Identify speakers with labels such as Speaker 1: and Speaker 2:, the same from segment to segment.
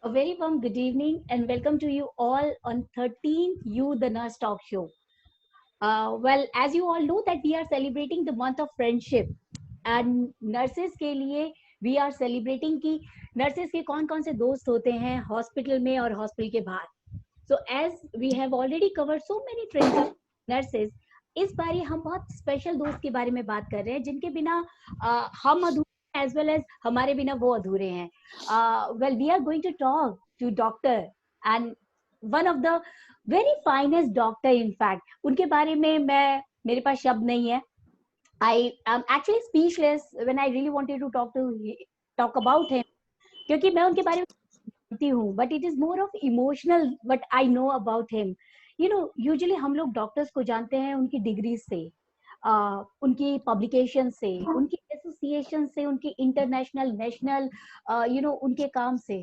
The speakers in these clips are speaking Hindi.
Speaker 1: A very warm good evening and welcome to you all on 13th You the Nurse Talk Show. Well, as you all know that we are celebrating the month of friendship and nurses के लिए we are celebrating कि nurses के कौन कौन से दोस्त होते हैं हॉस्पिटल में और हॉस्पिटल के बाहर. So as we have already covered so many friends of nurses, इस बारी हम बहुत स्पेशल दोस्त के बारे में बात कर रहे हैं जिनके बिना हम अधूरे एज वेल एज हमारे बिना वो अधूरे हैं. Well, we are going to talk to doctor and one of the very finest doctor in fact. उनके बारे में मेरे पास शब्द नहीं है. I am actually speechless when I really wanted to talk about him क्योंकि मैं उनके बारे में जानती हूँ, but it is more of emotional what I know about him. You know, usually हम लोग डॉक्टर्स को जानते हैं उनकी डिग्री से, उनकी पब्लिकेशन से, उनकी एसोसिएशन से, उनकी इंटरनेशनल नेशनल उनके काम से.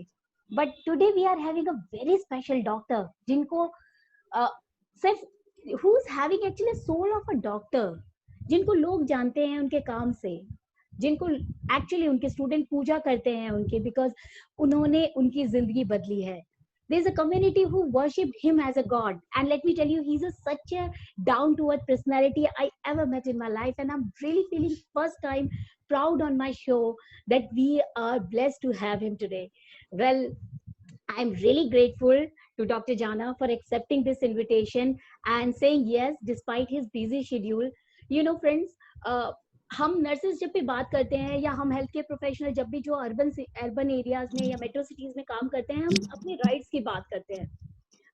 Speaker 1: But today we are having a very special doctor जिनको सिर्फ who is having actually soul of a doctor, जिनको लोग जानते हैं उनके काम से, जिनको एक्चुअली उनके स्टूडेंट पूजा करते हैं उनके बिकॉज उन्होंने उनकी जिंदगी बदली है. There's a community who worship him as a god, and let me tell you, he's such a down to earth personality I ever met in my life, and I'm really feeling first time proud on my show that we are blessed to have him today. Well, I'm really grateful to Dr. Jana for accepting this invitation and saying yes despite his busy schedule. You know, friends, हम नर्सेज जब भी बात करते हैं या हम हेल्थ केयर प्रोफेशनल जब भी जो अर्बन एरियाज में या मेट्रो सिटीज में काम करते हैं, हम अपने राइट्स की बात करते हैं.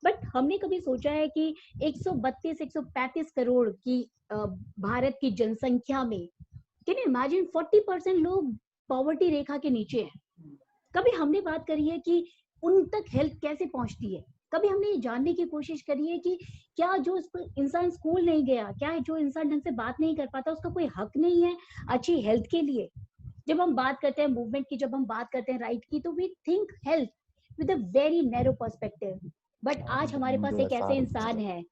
Speaker 1: बट हमने कभी सोचा है कि 132-135 करोड़ की भारत की जनसंख्या में कैन यू इमेजिन 40% लोग पॉवर्टी रेखा के नीचे हैं. कभी हमने बात करी है कि उन तक हेल्थ कैसे पहुंचती है? कभी हमने ये जानने की कोशिश करी है कि क्या जो इंसान स्कूल नहीं गया, क्या जो इंसान ढंग से बात नहीं कर पाता, उसका कोई हक नहीं है अच्छी हेल्थ के लिए? जब हम बात करते हैं मूवमेंट की, जब हम बात करते हैं राइट की, तो we think health with a very narrow perspective. But आज हमारे पास एक ऐसे इंसान है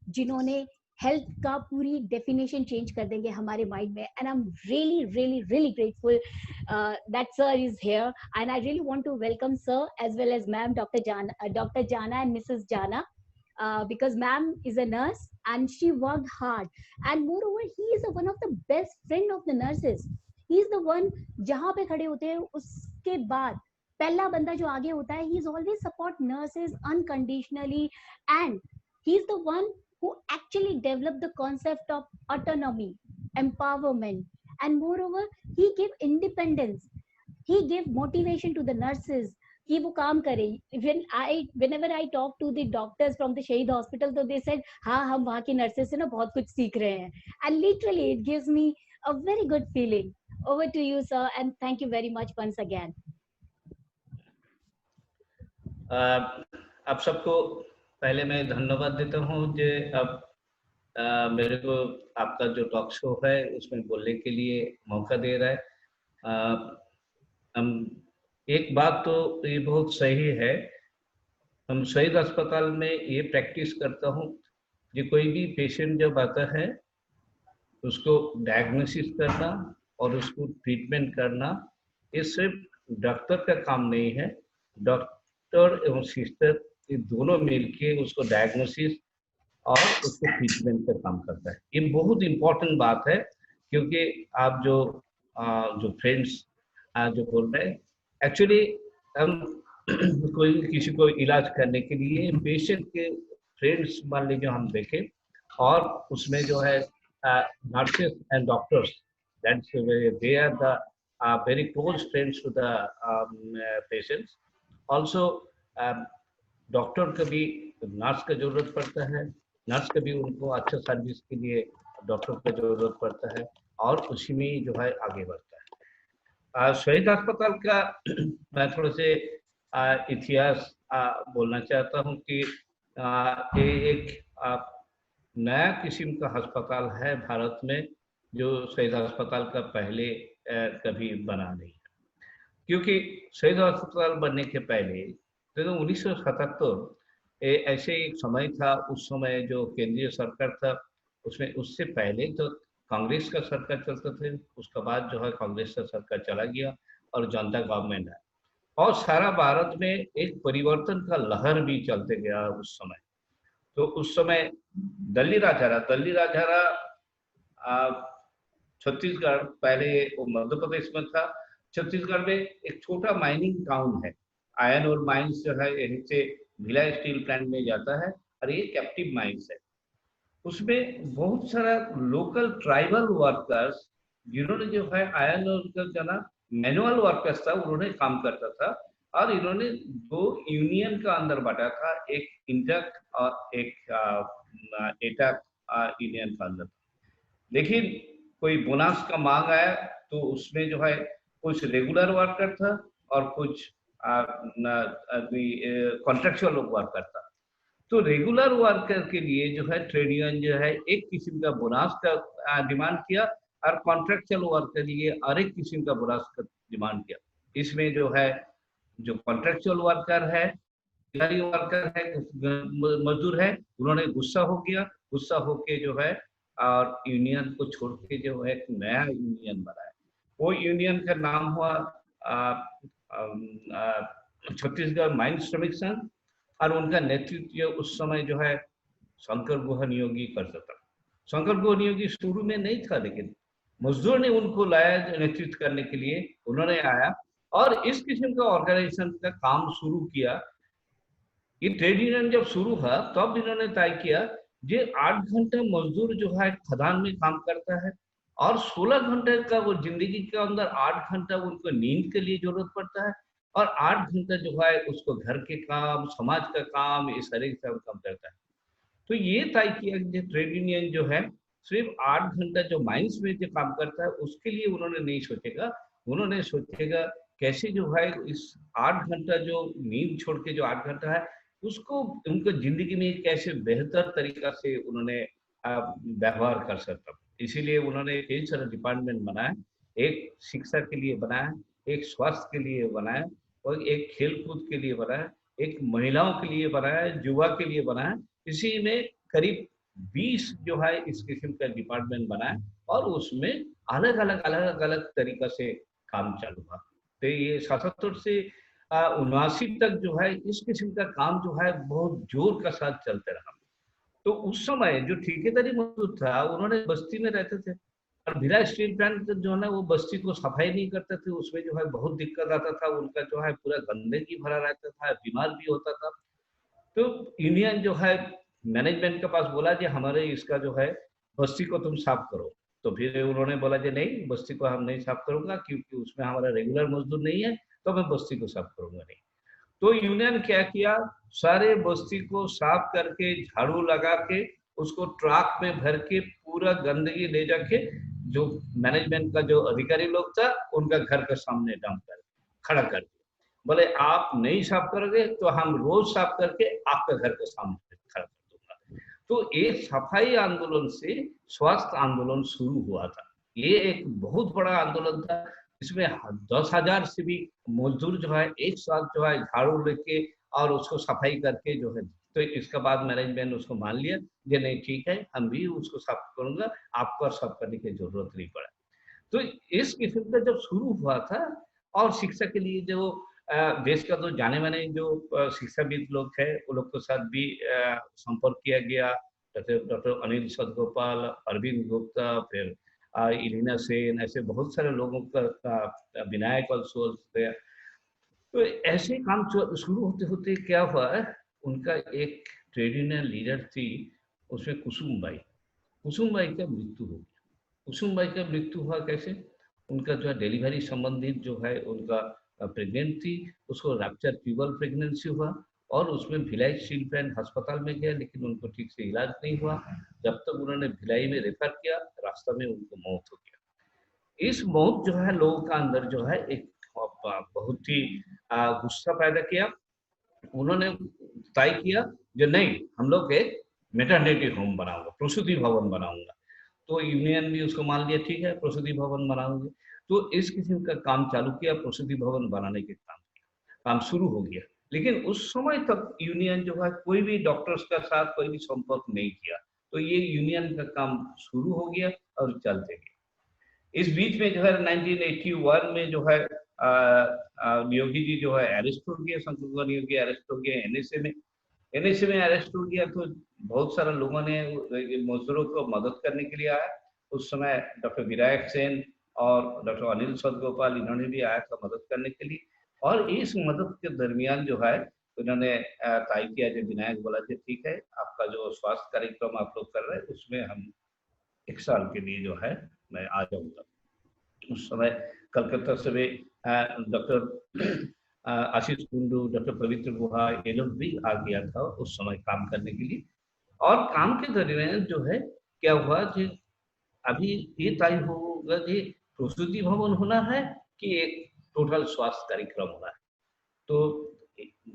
Speaker 1: जिन्होंने हेल्थ का पूरी डेफिनेशन चेंज कर देंगे हमारे माइंड में. And I am really really really grateful that sir is here, and I really want to welcome sir as well as ma'am, Dr. Jana and Mrs. Jana, because ma'am is a nurse and she worked hard, and moreover he is one of the best friend of the nurses. He is the one जहाँ पे खड़े होते हैं उसके बाद पहला बंदा जो आगे होता है. He is always support nurses unconditionally, and he is the one who actually developed the concept of autonomy, empowerment, and moreover he gave independence, he gave motivation to the nurses कि वो काम करें. Whenever I talk to the doctors from the Shahid Hospital, तो they said हाँ हम वहाँ की nurses से ना बहुत कुछ सीख रहे हैं, and literally it gives me a very good feeling. Over to you sir, and thank you very much once again.
Speaker 2: आप सबको पहले मैं धन्यवाद देता हूँ कि अब मेरे को आपका जो टॉक शो है उसमें बोलने के लिए मौका दे रहा है. हम एक बात तो ये बहुत सही है, हम शहीद अस्पताल में ये प्रैक्टिस करता हूँ कि कोई भी पेशेंट जब आता है उसको डायग्नोसिस करना और उसको ट्रीटमेंट करना, ये सिर्फ डॉक्टर का काम नहीं है. डॉक्टर एवं सिस्टर ये दोनों मिलके उसको डायग्नोसिस और उसको ट्रीटमेंट का काम करता है. ये बहुत इम्पोर्टेंट बात है क्योंकि आप जो फ्रेंड्स जो बोल रहे हैं, एक्चुअली हम कोई किसी को इलाज करने के लिए पेशेंट के फ्रेंड्स मान लीजिए हम देखें, और उसमें जो है nurses and doctors, that's they are the very close friends to the patients. Also, doctor का भी नर्स का जरूरत पड़ता है, नर्स का भी उनको अच्छा सर्विस के लिए डॉक्टर का जरूरत पड़ता है, और उसी में जो है आगे बढ़ता है. शहीद अस्पताल का मैं थोड़े से इतिहास बोलना चाहता हूँ कि ये एक नया किस्म का अस्पताल है भारत में, जो शहीद अस्पताल का पहले कभी बना नहीं है. क्योंकि शहीद अस्पताल बनने के पहले 1977 ऐसे एक समय था, उस समय जो केंद्रीय सरकार था उसमें, उससे पहले तो कांग्रेस का सरकार चलता था, उसके बाद जो है कांग्रेस का सरकार चला गया और जनता गवर्नमेंट है. और सारा भारत में एक परिवर्तन का लहर भी चलते गया उस समय। तो उस समय दल्ली राजारा छत्तीसगढ़, पहले वो मध्य प्रदेश में था। छत्तीसगढ़ में एक छोटा माइनिंग टाउन है। आयरन और माइंस जो है यहीं से भिलाई स्टील प्लांट में जाता है और ये कैप्टिव माइंस है। उसमें बहुत सारा लोकल ट्राइबल वर्कर्स, जिन्होंने जो है आयरन और का जना मैनुअल वर्कर्स था, उन्होंने काम करता था। और इन्होंने दो यूनियन का अंदर बांटा था, एक इंटक और एक एटक यूनियन का अंदर। लेकिन कोई बोनस का मांग आया तो उसमें जो है कुछ रेगुलर वर्कर था और कुछ कॉन्ट्रेक्चुअल वर्कर था। तो रेगुलर वर्कर के लिए जो है ट्रेड यूनियन जो है एक किस्म का बोनस का डिमांड किया, और कॉन्ट्रेक्चुअल वर्कर के लिए और एक किस्म का बोनस का डिमांड किया। इसमें जो है जो कॉन्ट्रेक्चुअल वर्कर है, वर्कर है, मजदूर है, उन्होंने गुस्सा हो गया। गुस्सा होके जो है और यूनियन को छोड़ के जो है एक नया यूनियन बनाया। वो यूनियन का नाम हुआ छत्तीसगढ़ माइन श्रमिक संघ, और उनका नेतृत्व उस समय जो है शंकर गुहा नियोगी करता था। शंकर गुहा नियोगी शुरू में नहीं था, लेकिन मजदूर ने उनको लाया नेतृत्व करने के लिए, उन्होंने आया और इस किस्म का ऑर्गेनाइजेशन का काम शुरू किया। ये ट्रेड यूनियन जब शुरू हुआ तब इन्होंने तय किया ये 8 घंटे मजदूर जो है खदान में काम करता है, और 16 घंटे का वो जिंदगी के अंदर 8 घंटा उनको नींद के लिए जरूरत पड़ता है, और 8 घंटा जो है उसको घर के काम, समाज का काम, इस तरह से काम करता है। तो ये तय किया कि ट्रेड यूनियन जो है सिर्फ 8 घंटा जो माइंस में जो काम करता है उसके लिए उन्होंने नहीं सोचेगा। उन्होंने सोचेगा कैसे जो है इस 8 घंटा जो नींद छोड़ के जो 8 घंटा है उसको उनको जिंदगी में कैसे बेहतर तरीका से उन्होंने व्यवहार कर सकता। इसीलिए उन्होंने कई सारे डिपार्टमेंट बनाया। एक शिक्षा के लिए बनाया, एक स्वास्थ्य के लिए बनाया, और एक खेल कूद के लिए बनाया, एक महिलाओं के लिए बनाया, युवा के लिए बनाया। इसी में करीब 20 जो है इस किस्म का डिपार्टमेंट बनाया, और उसमें अलग अलग तरीका से काम चालू हुआ। तो ये 77 से 79 तक जो है इस किस्म का काम जो है बहुत जोर का साथ चलते रहा। तो उस समय जो ठेकेदारी मजदूर था उन्होंने बस्ती में रहते थे, और भिलाई स्टील प्लांट जो है ना वो बस्ती को सफाई नहीं करते थे। उसमें जो है बहुत दिक्कत आता था, उनका जो है पूरा गंदगी भरा रहता था, बीमार भी होता था। तो यूनियन जो है मैनेजमेंट के पास बोला कि हमारे इसका जो है बस्ती को तुम साफ करो। तो फिर उन्होंने बोला कि नहीं, बस्ती को हम नहीं साफ करूंगा, क्योंकि उसमें हमारा रेगुलर मजदूर नहीं है, तो मैं बस्ती को साफ करूंगा नहीं। तो यूनियन क्या किया, सारे बस्ती को साफ करके झाड़ू लगा के उसको ट्रक में भर के पूरा गंदगी ले जाके जो मैनेजमेंट का जो अधिकारी लोग था उनका घर के सामने डंप कर खड़ा कर दिया। बोले आप नहीं साफ करोगे तो हम रोज साफ करके आपके घर के सामने खड़ा कर दूंगा। तो एक सफाई आंदोलन से स्वास्थ्य आंदोलन शुरू हुआ था। ये एक बहुत बड़ा आंदोलन था। इसमें 10,000 से भी मजदूर जो है एक साथ जो है झाड़ू लेके और उसको सफाई करके जो है, तो इसके बाद मैनेजमेंट उसको मान लिया कि नहीं ठीक है, हम भी उसको साफ करूंगा, आपको साफ करने की जरूरत नहीं पड़ा। तो इस किस्म का जब शुरू हुआ था, और शिक्षा के लिए जो देश का तो जाने माने जो शिक्षाविद लोग है वो लोग के साथ भी संपर्क किया गया, जैसे डॉक्टर अनिल सदगोपाल, अरविंद गुप्ता, फिर इलिना सेन, ऐसे बहुत सारे लोगों का विनायक अल्सोल थे। तो ऐसे काम शुरू होते होते क्या हुआ, उनका एक ट्रेड यूनियन लीडर थी, उसमें कुसुमबाई। कुसुमबाई का मृत्यु हो गया। कुसुमबाई का मृत्यु हुआ कैसे, उनका जो है डिलीवरी संबंधित जो है उनका प्रेग्नेंट थी, उसको रैप्चर ट्यूबल प्रेगनेंसी हुआ, और उसमें भिलाई स्टील प्लांट अस्पताल में गया, लेकिन उनको ठीक से इलाज नहीं हुआ। जब तक उन्होंने भिलाई में रेफर किया, रास्ता में उनको मौत हो गया। इस मौत जो है लोगों का अंदर जो है एक बहुत ही गुस्सा पैदा किया। उन्होंने तय किया जो नहीं, हम लोग एक मेटर्निटी होम बनाऊंगा, प्रसूति भवन बनाऊंगा। तो यूनियन भी उसको मान लिया, ठीक है प्रसूति भवन बनाओगे। तो इस किस्म का काम चालू किया, प्रसूति भवन बनाने के काम शुरू हो गया। लेकिन उस समय तक यूनियन जो है कोई भी डॉक्टर्स का साथ कोई भी संपर्क नहीं किया। तो ये यूनियन का काम शुरू हो गया और चलते गए। इस बीच में जो है 1981 में जो है योगी जी जो है अरेस्ट हो गए, शंकर कुमार योगी अरेस्ट हो गए एनएसए में। एनएसए में अरेस्ट हो गया तो बहुत सारे लोगों ने मजदूरों को मदद करने के लिए आया। उस समय डॉक्टर विनायक सेन और डॉक्टर अनिल सदगोपाल इन्होंने भी आया था मदद करने के लिए। और इस मदद के दरमियान जो है उन्होंने तय किया, जो विनायक बोला कि ठीक है, आपका जो स्वास्थ्य कार्यक्रम आप लोग कर रहे हैं उसमें हम 1 साल के लिए जो है मैं आ जाऊंगा। उस समय कलकत्ता से भी डॉक्टर आशीष कुंडू, डॉक्टर पवित्र गुहा, ये लोग भी आ गया था उस समय काम करने के लिए। और काम के दरमियान जो है क्या हुआ कि अभी ये तय होगा कि प्रसूति भवन होना है कि एक टोटल स्वास्थ्य कार्यक्रम होना है। तो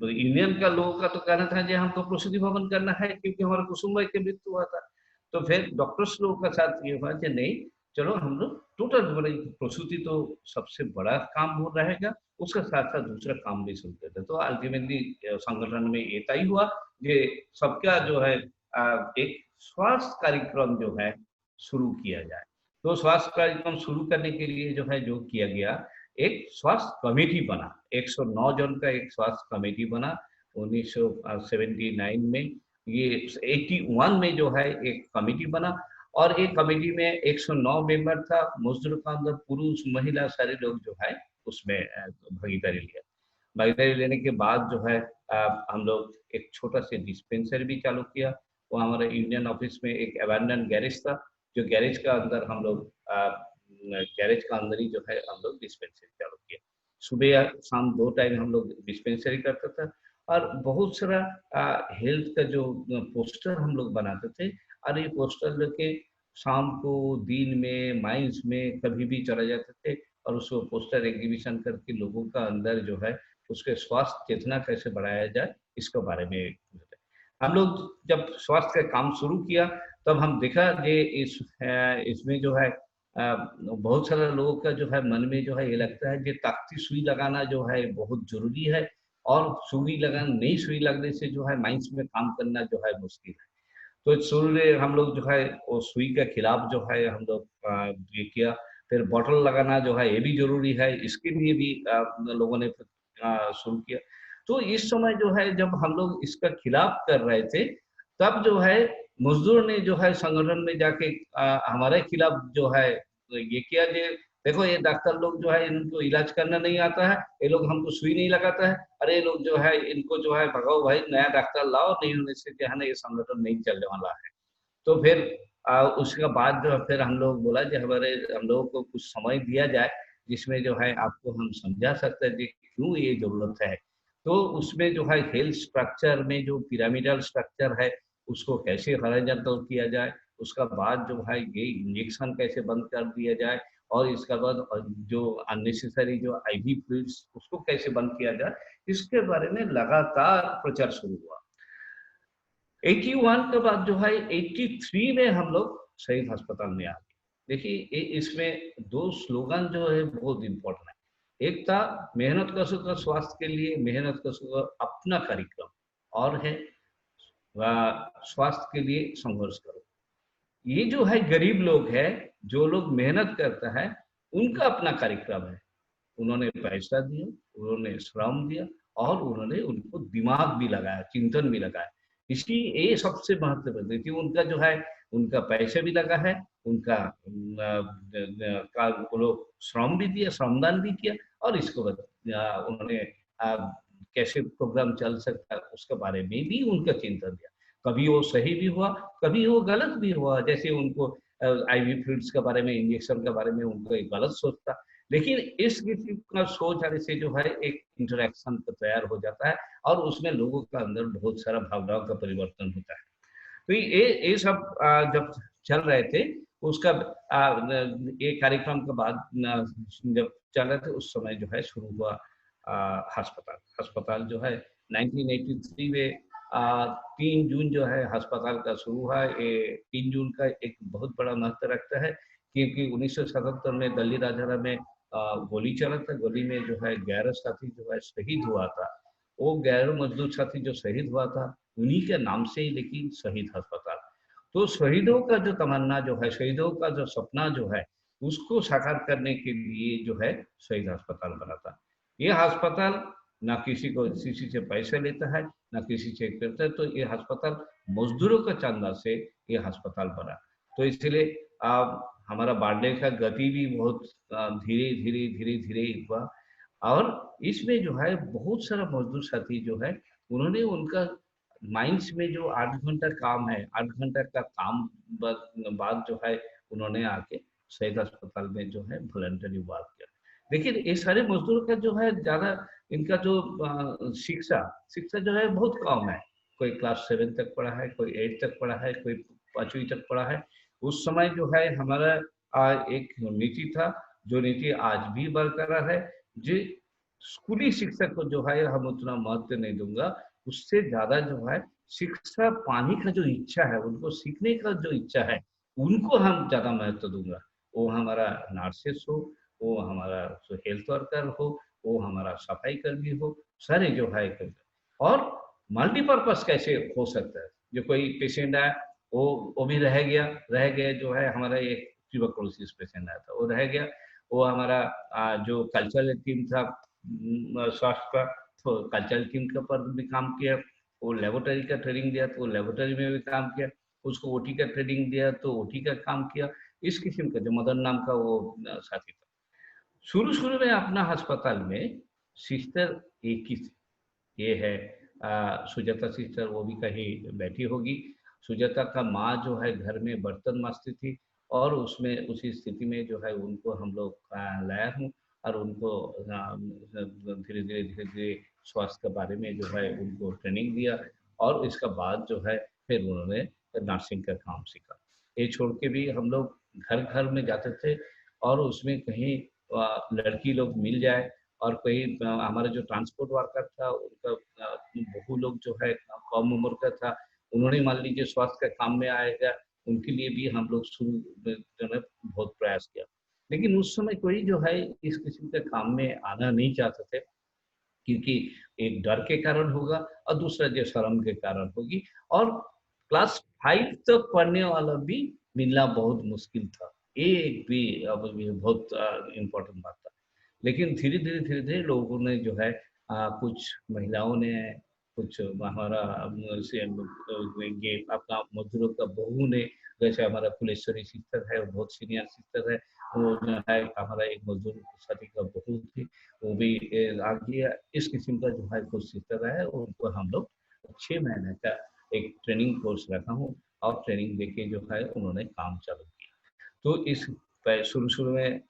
Speaker 2: यूनियन का लोगों का तो कहना था कि हमको प्रसूति भवन करना है क्योंकि हमारा कुसुमबाई की मृत्यु हुआ था। तो फिर डॉक्टर्स लोगों का साथ ये हुआ कि नहीं, चलो हम लोग टोटल प्रसूति तो सबसे बड़ा काम हो रहेगा, उसके साथ साथ दूसरा काम भी सुनते थे। तो अल्टीमेटली संगठन में ये तय हुआ कि सबका जो है एक स्वास्थ्य कार्यक्रम जो है शुरू किया जाए। तो स्वास्थ्य कार्यक्रम शुरू करने के लिए जो है जो किया गया, एक स्वास्थ्य कमेटी बना, 109 जन का एक स्वास्थ्य कमेटी बना 1979 में। ये 81 में जो है एक कमेटी बना और एक कमेटी में 109 मेंबर था। मजदूरों का अंदर पुरुष महिला सारे लोग जो है उसमें भागीदारी लिया। भागीदारी लेने के बाद जो है हम लोग एक छोटा सा डिस्पेंसरी भी चालू किया। वो हमारे यूनियन ऑफिस में एक अबैंडन गैरेज था, जो गैरेज का अंदर हम लोग गैरेज का अंदर ही जो है हम लोग डिस्पेंसरी चालू किया। सुबह या शाम 2 टाइम हम लोग डिस्पेंसरी करता था और बहुत सारा हेल्थ का जो पोस्टर हम लोग बनाते थे और ये पोस्टर लेके शाम को दिन में माइंस में कभी भी चले जाते थे और उसको पोस्टर एग्जीबिशन करके लोगों का अंदर जो है उसके स्वास्थ्य चेतना कैसे बढ़ाया जाए इसके बारे में हम लोग जब स्वास्थ्य का काम शुरू किया तब हम देखा कि इसमें जो है बहुत सारे लोगों का जो है मन में जो है ये लगता है कि ताकती सुई लगाना जो है बहुत जरूरी है और सुई लगाना, नई सुई लगने से जो है माइंस में काम करना जो है मुश्किल है। तो शुरू में हम लोग जो है वो सुई के खिलाफ जो है हम लोग ये किया। फिर बॉटल लगाना जो है ये भी जरूरी है, इसके लिए भी लोगों ने शुरू किया। तो इस समय जो है जब हम लोग इसका खिलाफ कर रहे थे तब जो है मजदूर ने जो है संगठन में जाके हमारे खिलाफ जो है ये किया कि देखो ये डॉक्टर लोग जो है इनको इलाज करना नहीं आता है, ये लोग हमको सुई नहीं लगाता है, अरे ये लोग जो है इनको जो है भगाओ भाई, नया डॉक्टर लाओ, नहीं होने से जो है ना ये संगठन नहीं चलने वाला है। तो फिर उसके बाद जो फिर हम लोग बोला कि हम लोगों को कुछ समय दिया जाए जिसमें जो है आपको हम समझा सकते हैं कि क्यों ये जरूरत है। तो उसमें जो है हेल्थ स्ट्रक्चर में जो पिरामिडल स्ट्रक्चर है उसको कैसे हॉरिजॉन्टल किया जाए, उसका बाद जो है ये इंजेक्शन कैसे बंद कर दिया जाए और इसका बाद जो अननेसेसरी जो आईवी फ्लूइड्स उसको कैसे बंद किया जाए, इसके बारे में लगातार प्रचार शुरू हुआ। 81 के बाद जो है 83 में हम लोग शहीद अस्पताल में आ गए। देखिए इसमें 2 स्लोगन जो है बहुत इम्पोर्टेंट है। एक था मेहनत करो स्वास्थ्य के लिए, मेहनत करो अपना कार्यक्रम, और है स्वास्थ्य के लिए संघर्ष करो। ये जो है गरीब लोग है, जो लोग मेहनत करता है उनका अपना कार्यक्रम है। उन्होंने पैसा दिया, उन्होंने श्रम दिया और उन्होंने उनको दिमाग भी लगाया, चिंतन भी लगाया। इसकी ये सबसे महत्वपूर्ण है कि उनका जो है उनका पैसा भी लगा है, उनका वो लोग श्रम भी दिया, श्रमदान भी किया और इसको उन्होंने कैसे प्रोग्राम चल सकता है उसके बारे में भी उनका चिंतन दिया। कभी वो सही भी हुआ, कभी वो गलत भी हुआ। जैसे उनको आईवी फ्लूइड्स के बारे में, इंजेक्शन के बारे में उनको एक गलत सोच था, लेकिन इस किस्म का सोच आने से जो है एक इंटरेक्शन तैयार हो जाता है और उसमें लोगों का अंदर बहुत सारा भावनाओं का परिवर्तन होता है। तो ये सब जब चल रहे थे उसका ये कार्यक्रम के बाद जब चल रहे थे उस समय जो है शुरू हुआ अस्पताल जो है 1983 में 3 जून जो है अस्पताल का शुरू हुआ। ये 3 जून का एक बहुत बड़ा महत्व रखता है क्योंकि 1977 में दिल्ली राजहरा में गोली चला था। गोली में जो है 11 साथी जो है शहीद हुआ था। वो 11 मजदूर साथी जो शहीद हुआ था उन्हीं के नाम से ही लेकिन शहीद अस्पताल। तो शहीदों का जो तमन्ना जो है, शहीदों का जो सपना जो है उसको साकार करने के लिए जो है शहीद अस्पताल बना था। ये अस्पताल ना किसी से पैसे लेता है, ना किसी से करता है, तो ये अस्पताल मजदूरों का चंदा से ये अस्पताल बना। तो इसलिए हमारा बढ़ने का गति भी बहुत धीरे धीरे धीरे धीरे हुआ। और इसमें जो है बहुत सारा मजदूर साथी जो है, उन्होंने उनका माइंस में जो 8 घंटा काम है, 8 घंटा का काम बाद जो है उन्होंने आके शहीद अस्पताल में जो है वॉलंटरी वर्क किया। लेकिन ये सारे मजदूर का जो है ज्यादा इनका जो शिक्षा शिक्षा जो है बहुत कम है। कोई क्लास 7 तक पढ़ा है, कोई 8 तक पढ़ा है, कोई 5वीं तक पढ़ा है। उस समय जो है हमारा एक नीति था, जो नीति आज भी बरकरार है, जो स्कूली शिक्षा को जो है हम उतना महत्व नहीं दूंगा, उससे ज्यादा जो है शिक्षा पाने का जो इच्छा है, उनको सीखने का जो इच्छा है, उनको हम ज्यादा महत्व दूंगा। वो हमारा नर्सेस हो, वो हमारा हेल्थ वर्कर हो, वो हमारा सफाई कर्मी हो, सारे जो है और मल्टीपर्पज कैसे हो सकता है। जो कोई पेशेंट आया, वो भी रह गया जो है हमारा एक ट्यूबरकुलोसिस पेशेंट आया था, वो रह गया। वो हमारा जो कल्चरल टीम था स्वास्थ्य का, तो कल्चरल टीम के पर भी काम किया। वो लेबोरेटरी का ट्रेनिंग दिया तो वो लेबोरेटरी में भी काम किया। उसको ओटी का ट्रेनिंग दिया तो ओटी का काम किया। इस किस्म का जो मदन नाम का वो साथी था। शुरू शुरू में अपना अस्पताल में सिस्टर एक ही थी, ये है सुजाता सिस्टर, वो भी कहीं बैठी होगी। सुजाता का माँ जो है घर में बर्तन मांजती थी, और उसमें उसी स्थिति में जो है उनको हम लोग लाया हूँ, और उनको धीरे धीरे धीरे धीरे स्वास्थ्य के बारे में जो है उनको ट्रेनिंग दिया। और इसका बाद जो है फिर उन्होंने नर्सिंग का काम सीखा। ये छोड़ के भी हम लोग घर घर में जाते थे, और उसमें कहीं लड़की लोग मिल जाए, और कोई हमारा जो ट्रांसपोर्ट वर्कर था उनका बहु लोग जो है कम उम्र का था, उन्होंने मान लीजिए स्वास्थ्य के काम में आएगा, उनके लिए भी हम लोग शुरू में जो है बहुत प्रयास किया। लेकिन उस समय कोई जो है इस किस्म के काम में आना नहीं चाहते थे, क्योंकि एक डर के कारण होगा, और दूसरा जो शर्म के कारण होगी। और क्लास 5 तक पढ़ने वाला भी मिलना बहुत मुश्किल था। ये एक भी अब भी बहुत इम्पोर्टेंट बात था। लेकिन धीरे-धीरे लोगों ने जो है कुछ महिलाओं ने, कुछ हमारा ये अपना मजदूरों का बहू ने, जैसे हमारा फुलेश्वरी सिस्टर है, वो बहुत सीनियर सिस्टर है, वो जो है हमारा एक मजदूर साथी का बहू थी, वो भी आगे इस किस्म का जो है कुछ सिस्टर है, उनको हम लोग 6 महीने का एक ट्रेनिंग कोर्स रखा हूँ, और ट्रेनिंग देके जो है उन्होंने काम चालू किया। तो इस शुरू-शुरू में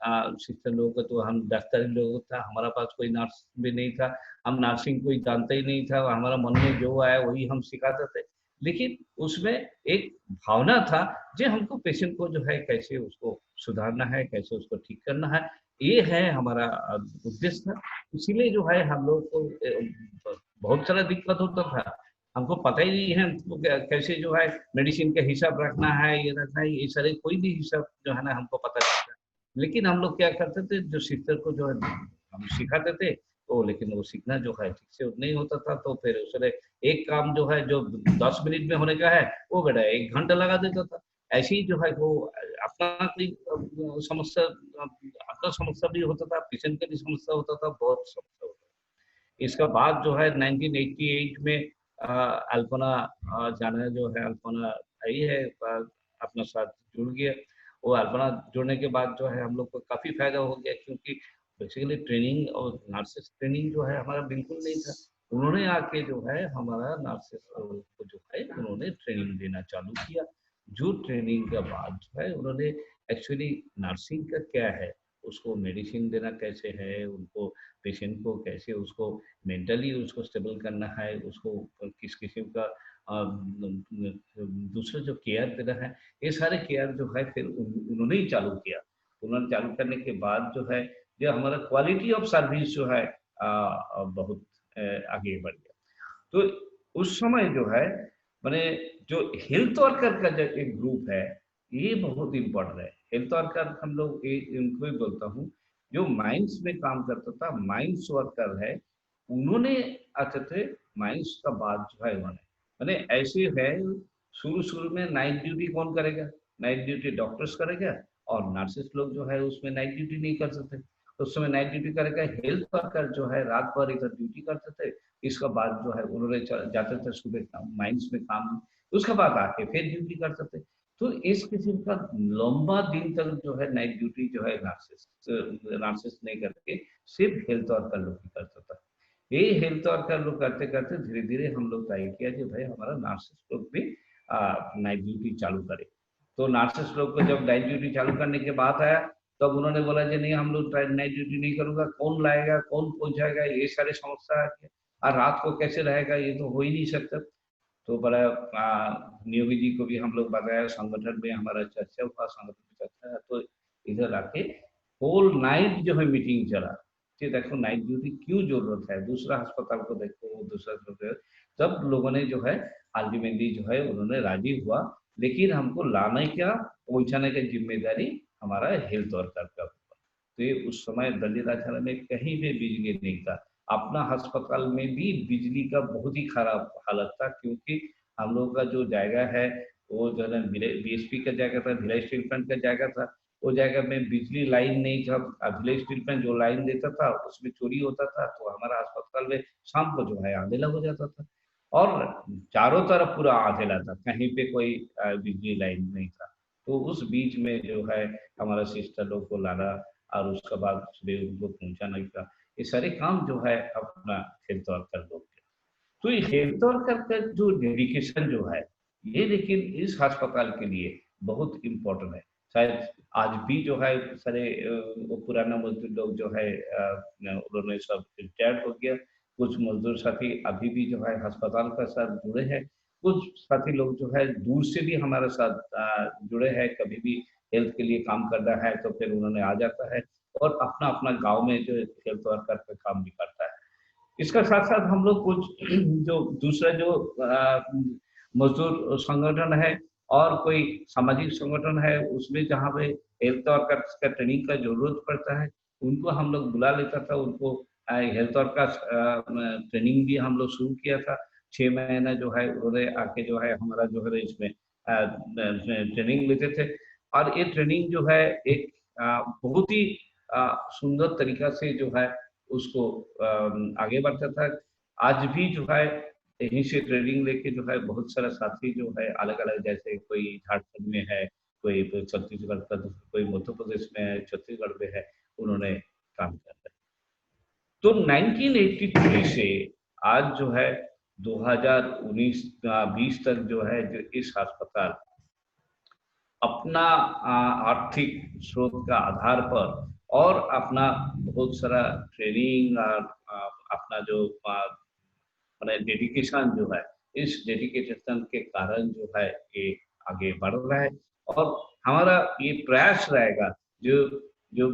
Speaker 2: शिक्षण लोगों का तो हम डॉक्टरी लोग था, हमारा पास कोई नर्स भी नहीं था, हम नर्सिंग कोई जानते ही नहीं था, हमारा मन में जो आया वही हम सिखाते थे। लेकिन उसमें एक भावना था, जो हमको पेशेंट को जो है कैसे उसको सुधारना है, कैसे उसको ठीक करना है, ये है हमारा उद्देश्य था। इसीलिए जो है हम लोग को बहुत सारा दिक्कत होता था। हमको पता ही नहीं है हमको कैसे जो है मेडिसिन का हिसाब रखना है, ये रखना है, ये सारे कोई भी हिसाब जो है ना हमको पता नहीं था। लेकिन हम लोग क्या करते थे, जो सिस्टर को जो है हम सिखाते थे, तो लेकिन वो सीखना जो है ठीक से नहीं होता था, तो फिर उसने एक काम जो है जो 10 मिनट में होने का है, वो बेटा 1 घंटा लगा देता था। ऐसे ही जो है वो अपना कोई समस्या, अपना समस्या भी होता था, पेशेंट का भी समस्या होता था, बहुत समस्या होता था। इसका बाद जो है 1988 में अल्पना जाना जो है, अल्पना आई है, अपना साथ जुड़ गया। वो अल्पना जुड़ने के बाद जो है हम लोग को काफ़ी फ़ायदा हो गया, क्योंकि बेसिकली ट्रेनिंग और नर्सेस ट्रेनिंग जो है हमारा बिल्कुल नहीं था। उन्होंने आके जो है हमारा नर्सेस को जो है उन्होंने ट्रेनिंग देना चालू किया। जो ट्रेनिंग के बाद जो है उन्होंने एक्चुअली नर्सिंग का क्या है, उसको मेडिसिन देना कैसे है, उनको पेशेंट को कैसे उसको मेंटली उसको स्टेबल करना है, उसको किस किस्म का दूसरा जो केयर देना है, ये सारे केयर जो है फिर उन्होंने ही चालू किया। उन्होंने चालू करने के बाद जो है, जो हमारा क्वालिटी ऑफ सर्विस जो है बहुत आगे बढ़ गया। तो उस समय जो है मैंने जो हेल्थ वर्कर का जो एक ग्रुप है, ये बहुत इम्पोर्टेंट है। हेल्थ वर्कर हम लोग इनको ही बोलता हूँ, जो माइंस में काम करता था, माइंस वर्कर है, उन्होंने आते थे। माइंस का बाद जो है उन्होंने मैंने ऐसे है, शुरू शुरू में नाइट ड्यूटी कौन करेगा? नाइट ड्यूटी डॉक्टर्स करेगा, और नर्सेस लोग जो है उसमें नाइट ड्यूटी नहीं कर सकते। उस समय नाइट ड्यूटी करके हेल्थ वर्कर जो है रात भर इधर ड्यूटी करते थे। इसके बाद जो है उन्होंने जाते थे सुबह माइंस में काम, उसके बाद आके फिर ड्यूटी करते थे। तो इस किस्म का लंबा दिन तक जो है नाइट ड्यूटी जो है नर्सेस नहीं करके सिर्फ हेल्थ वर्कर लोग ही करता था। ये हेल्थ वर्कर लोग करते करते धीरे धीरे हम लोग तय किया कि भाई हमारा नर्सेस लोग भी नाइट ड्यूटी चालू करे। तो नर्सेस लोग को जब नाइट ड्यूटी चालू करने के बाद आया, तब उन्होंने बोला कि नहीं, हम लोग नाइट ड्यूटी नहीं करूंगा, कौन लाएगा, कौन पहुंचाएगा, ये सारे समस्या है, और रात को कैसे रहेगा, ये तो हो ही नहीं सकता। तो बड़ा नियोगी जी को भी हम लोग बताया, संगठन में हमारा चर्चा हुआ, संगठन में चर्चा है, तो इधर आके होल नाइट जो है मीटिंग चला कि देखो नाइट ड्यूटी क्यों जरूरत है, दूसरा अस्पताल को देखो, दूसरा सब लोगों ने जो है अल्टीमेटली जो है उन्होंने राजी हुआ। लेकिन हमको लाने का पहुंचाने की जिम्मेदारी हमारा हेल्थ वर्कर का हुआ। तो ये उस समय दलिताचार्य में कहीं भी बिजली नहीं था। अपना अस्पताल में भी बिजली का बहुत ही खराब हालत था, क्योंकि हम लोगों का जो जगह है वो जो है बीएसपी का जगह था, भिलाई स्टील प्लांट का जगह था। वो जगह में बिजली लाइन नहीं था। भिलाई स्टील प्लांट जो लाइन देता था उसमें चोरी होता था, तो हमारा अस्पताल में शाम को जो है अंधेला हो जाता था, और चारों तरफ पूरा अंधेला था, कहीं पे कोई बिजली लाइन नहीं था। तो उस बीच में जो है हमारा सिस्टर लोग को लाना और उसके बाद सुबह उनको पहुंचाने का, ये सारे काम जो है अपना हेल्थ वर्कर लोग के। तो ये हेल्थ वर्कर का जो डेडिकेशन जो है, ये लेकिन इस अस्पताल के लिए बहुत इम्पोर्टेंट है। शायद आज भी जो है सारे वो पुराना मजदूर लोग जो है उन्होंने सब रिटायर्ड हो गया। कुछ मजदूर साथी अभी भी जो है अस्पताल के साथ जुड़े हैं। कुछ साथी लोग जो है दूर से भी हमारे साथ जुड़े हैं। कभी भी हेल्थ के लिए काम करना है तो फिर उन्होंने आ जाता है, और अपना अपना गांव में जो हेल्थ वर्कर का काम भी करता है। इसका साथ साथ हम लोग कुछ जो दूसरा जो मजदूर संगठन है और कोई सामाजिक संगठन है, उसमें जहाँ पे हेल्थ वर्कर का ट्रेनिंग का जरूरत पड़ता है, उनको हम लोग बुला लेता था। उनको हेल्थ वर्कर ट्रेनिंग भी हम लोग शुरू किया था। 6 महीना जो है उन्होंने आके जो है हमारा जो है इसमें ट्रेनिंग लेते थे। और ये ट्रेनिंग जो है एक बहुत ही सुंदर तरीका से जो है उसको आगे बढ़ता था। आज भी जो है यहीं से ट्रेनिंग लेके जो है बहुत सारा साथी जो है अलग अलग, जैसे कोई झारखंड में है, कोई छत्तीसगढ़ का, कोई मध्य प्रदेश में है, छत्तीसगढ़ में है, उन्होंने काम किया है। तो 1983 से आज जो है 2019-20 तक जो है जो इस अस्पताल अपना आर्थिक स्रोत का आधार पर और अपना बहुत सारा ट्रेनिंग और अपना जो मैंने डेडिकेशन जो है, इस डेडिकेशन के कारण जो है ये आगे बढ़ रहा है। और हमारा ये प्रयास रहेगा, जो जो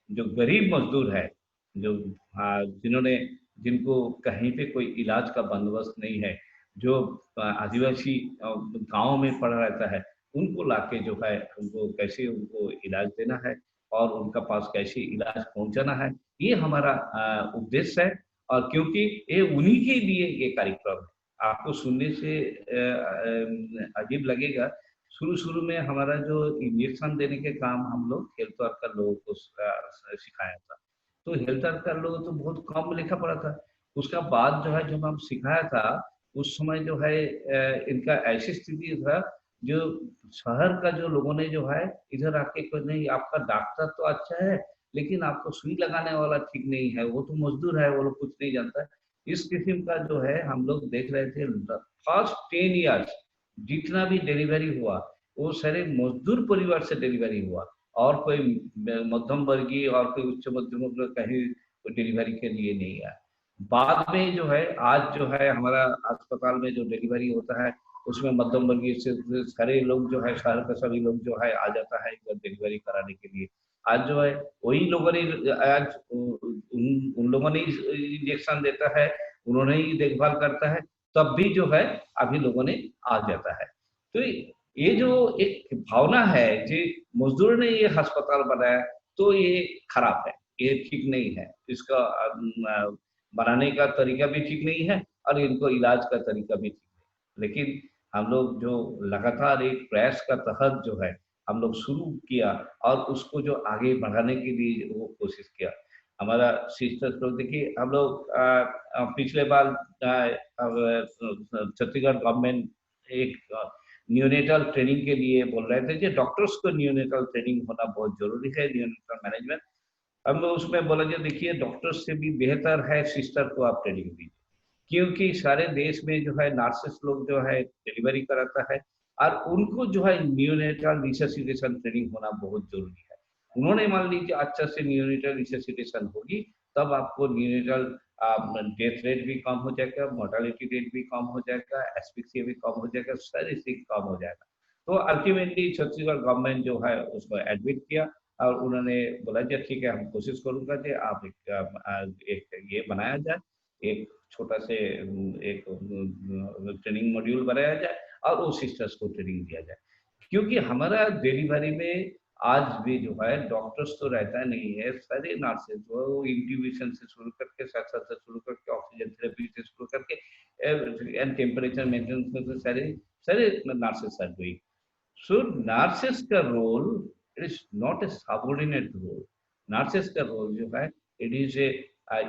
Speaker 2: जो गरीब मजदूर है, जो जिन्होंने जिनको कहीं पे कोई इलाज का बंदोबस्त नहीं है, जो आदिवासी गांव में पड़ा रहता है, उनको लाके जो है उनको कैसे उनको इलाज देना है और उनका पास कैसे इलाज पहुंचाना है, ये हमारा उद्देश्य है। और क्योंकि ये उन्हीं के लिए ये कार्यक्रम है। आपको सुनने से अजीब लगेगा, शुरू-शुरू में हमारा जो इंजेक्शन देने के काम हम लोग हेल्थ वर्कर लोगों को सिखाया था। तो हेल्थ वर्कर लोगों तो बहुत कम लिखा पड़ा था। उसका बाद जो है जब हम सिखाया था, उस समय जो है इनका ऐसी स्थिति था, जो शहर का जो लोगों ने जो है इधर आके कोई नहीं, आपका डॉक्टर तो अच्छा है, लेकिन आपको सुई लगाने वाला ठीक नहीं है, वो तो मजदूर है, वो लोग कुछ नहीं जानता है। इस किस्म का जो है हम लोग देख रहे थे। फर्स्ट 10 इयर्स जितना भी डिलीवरी हुआ, वो सारे मजदूर परिवार से डिलीवरी हुआ, और कोई मध्यम वर्गीय और कोई उच्च मध्यम वर्ग कहीं डिलीवरी के लिए नहीं आया। बाद में जो है आज जो है हमारा अस्पताल में जो डिलीवरी होता है, उसमें मध्यम वर्गीय से सारे लोग जो है, शहर के सभी लोग जो है आ जाता है इधर डिलीवरी कराने के लिए। आज जो है वही लोगों ने आज उन लोगों ने इंजेक्शन देता है, उन्होंने ही देखभाल करता है, तब भी जो है अभी लोगों ने आ जाता है। तो ये जो एक भावना है कि मजदूर ने ये अस्पताल बनाया, तो ये खराब है, ये ठीक नहीं है। इसका बनाने का तरीका भी ठीक नहीं है और इनको इलाज का तरीका भी ठीक नहीं है। लेकिन हम लोग जो लगातार एक प्रयास का तहत जो है हम लोग शुरू किया और उसको जो आगे बढ़ाने के लिए वो कोशिश किया। हमारा सिस्टर्स लोग देखिए, हम लोग पिछले बार छत्तीसगढ़ गवर्नमेंट एक न्यूनेटल ट्रेनिंग के लिए बोल रहे थे कि डॉक्टर्स को न्यूनेटल ट्रेनिंग होना बहुत जरूरी है, न्यूनेटल मैनेजमेंट। हम लोग उसमें बोला कि देखिए डॉक्टर्स से भी बेहतर है सिस्टर को आप ट्रेनिंग दीजिए, क्योंकि सारे देश में जो है नर्सेस लोग जो है डिलीवरी कराता है और उनको जो है न्यूनेटल रिससिटेशन ट्रेनिंग होना बहुत जरूरी है। उन्होंने मान लीजिए अच्छा से न्यूनेटल रिससिटेशन होगी, तब आपको न्यूनेटल डेथ रेट भी कम हो जाएगा, मोर्टालिटी रेट भी कम हो जाएगा, एस्फिक्सिया भी कम हो जाएगा, सारी चीज कम हो जाएगा। तो अल्टीमेटली छत्तीसगढ़ गवर्नमेंट जो है उसको एडमिट किया और उन्होंने बोला कि ठीक है, हम कोशिश करूंगा कि आप एक ये बनाया जाए, एक छोटा से एक ट्रेनिंग मॉड्यूल बनाया जाए और वो सिस्टर्स को ट्रेनिंग दिया जाए। क्योंकि हमारा डिलीवरी में आज भी जो है डॉक्टर्स तो रहता नहीं है, सारे नर्सेज वो इंट्यूबेशन से शुरू करके साथ से शुरू करके ऑक्सीजन थेरेपी से शुरू करके एंड टेम्परेचर मेंटेनेंस में सारे सारे nurses are doing. So nurses का role, it is not a subordinate role. Nurses का role जो है, it is a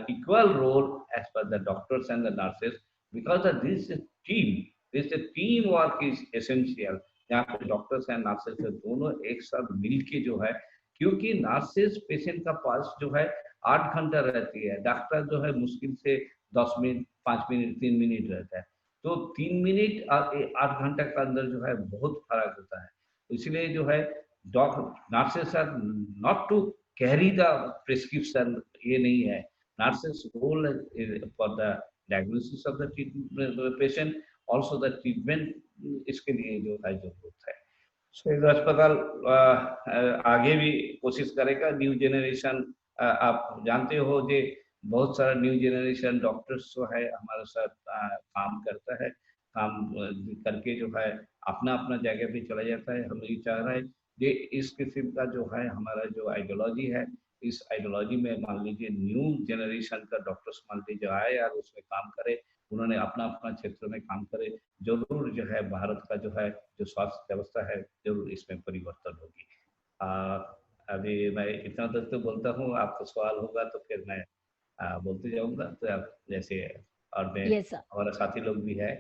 Speaker 2: equal role as per the doctors and the nurses, because of this team, this teamwork is essential. यहाँ पे डॉक्टर्स एंड नर्सेस दोनों एक साथ मिलके जो है, क्योंकि नर्सेस पेशेंट का पास जो है 8 घंटा रहती है, डॉक्टर जो है मुश्किल से 10 मिनट, 5 मिनट, 3 मिनट रहता है। तो 3 मिनट और 8 घंटे का अंदर जो है बहुत फर्क होता है। इसलिए जो है nurses are not to carry the prescription, ये नहीं है। Nurses role for the diagnosis of the patient, also the treatment, इसके लिए जो है जरूरत है। सो अस्पताल आगे भी कोशिश करेगा। न्यू जनरेशन, आप जानते हो कि बहुत सारा न्यू जनरेशन डॉक्टर्स जो है हमारे साथ काम करता है, काम करके जो है अपना अपना जगह पे चला जाता है। हम ये चाह रहे हैं कि इस किस्म का जो है हमारा जो आइडियोलॉजी है, इस आइडियोलॉजी में मान लीजिए न्यू जनरेशन का डॉक्टर्स मान लीजिए आए और उसमें काम करे, उन्होंने अपना अपना क्षेत्र में काम करे, जरूर जो है भारत का जो है जो स्वास्थ्य व्यवस्था है जरूर इसमें परिवर्तन होगी। अभी मैं इतना तक तो बोलता हूँ, आपका सवाल होगा तो फिर मैं बोलते जाऊंगा, तो आप जैसे और मैं
Speaker 1: यस सर।
Speaker 2: हमारा साथी लोग भी है।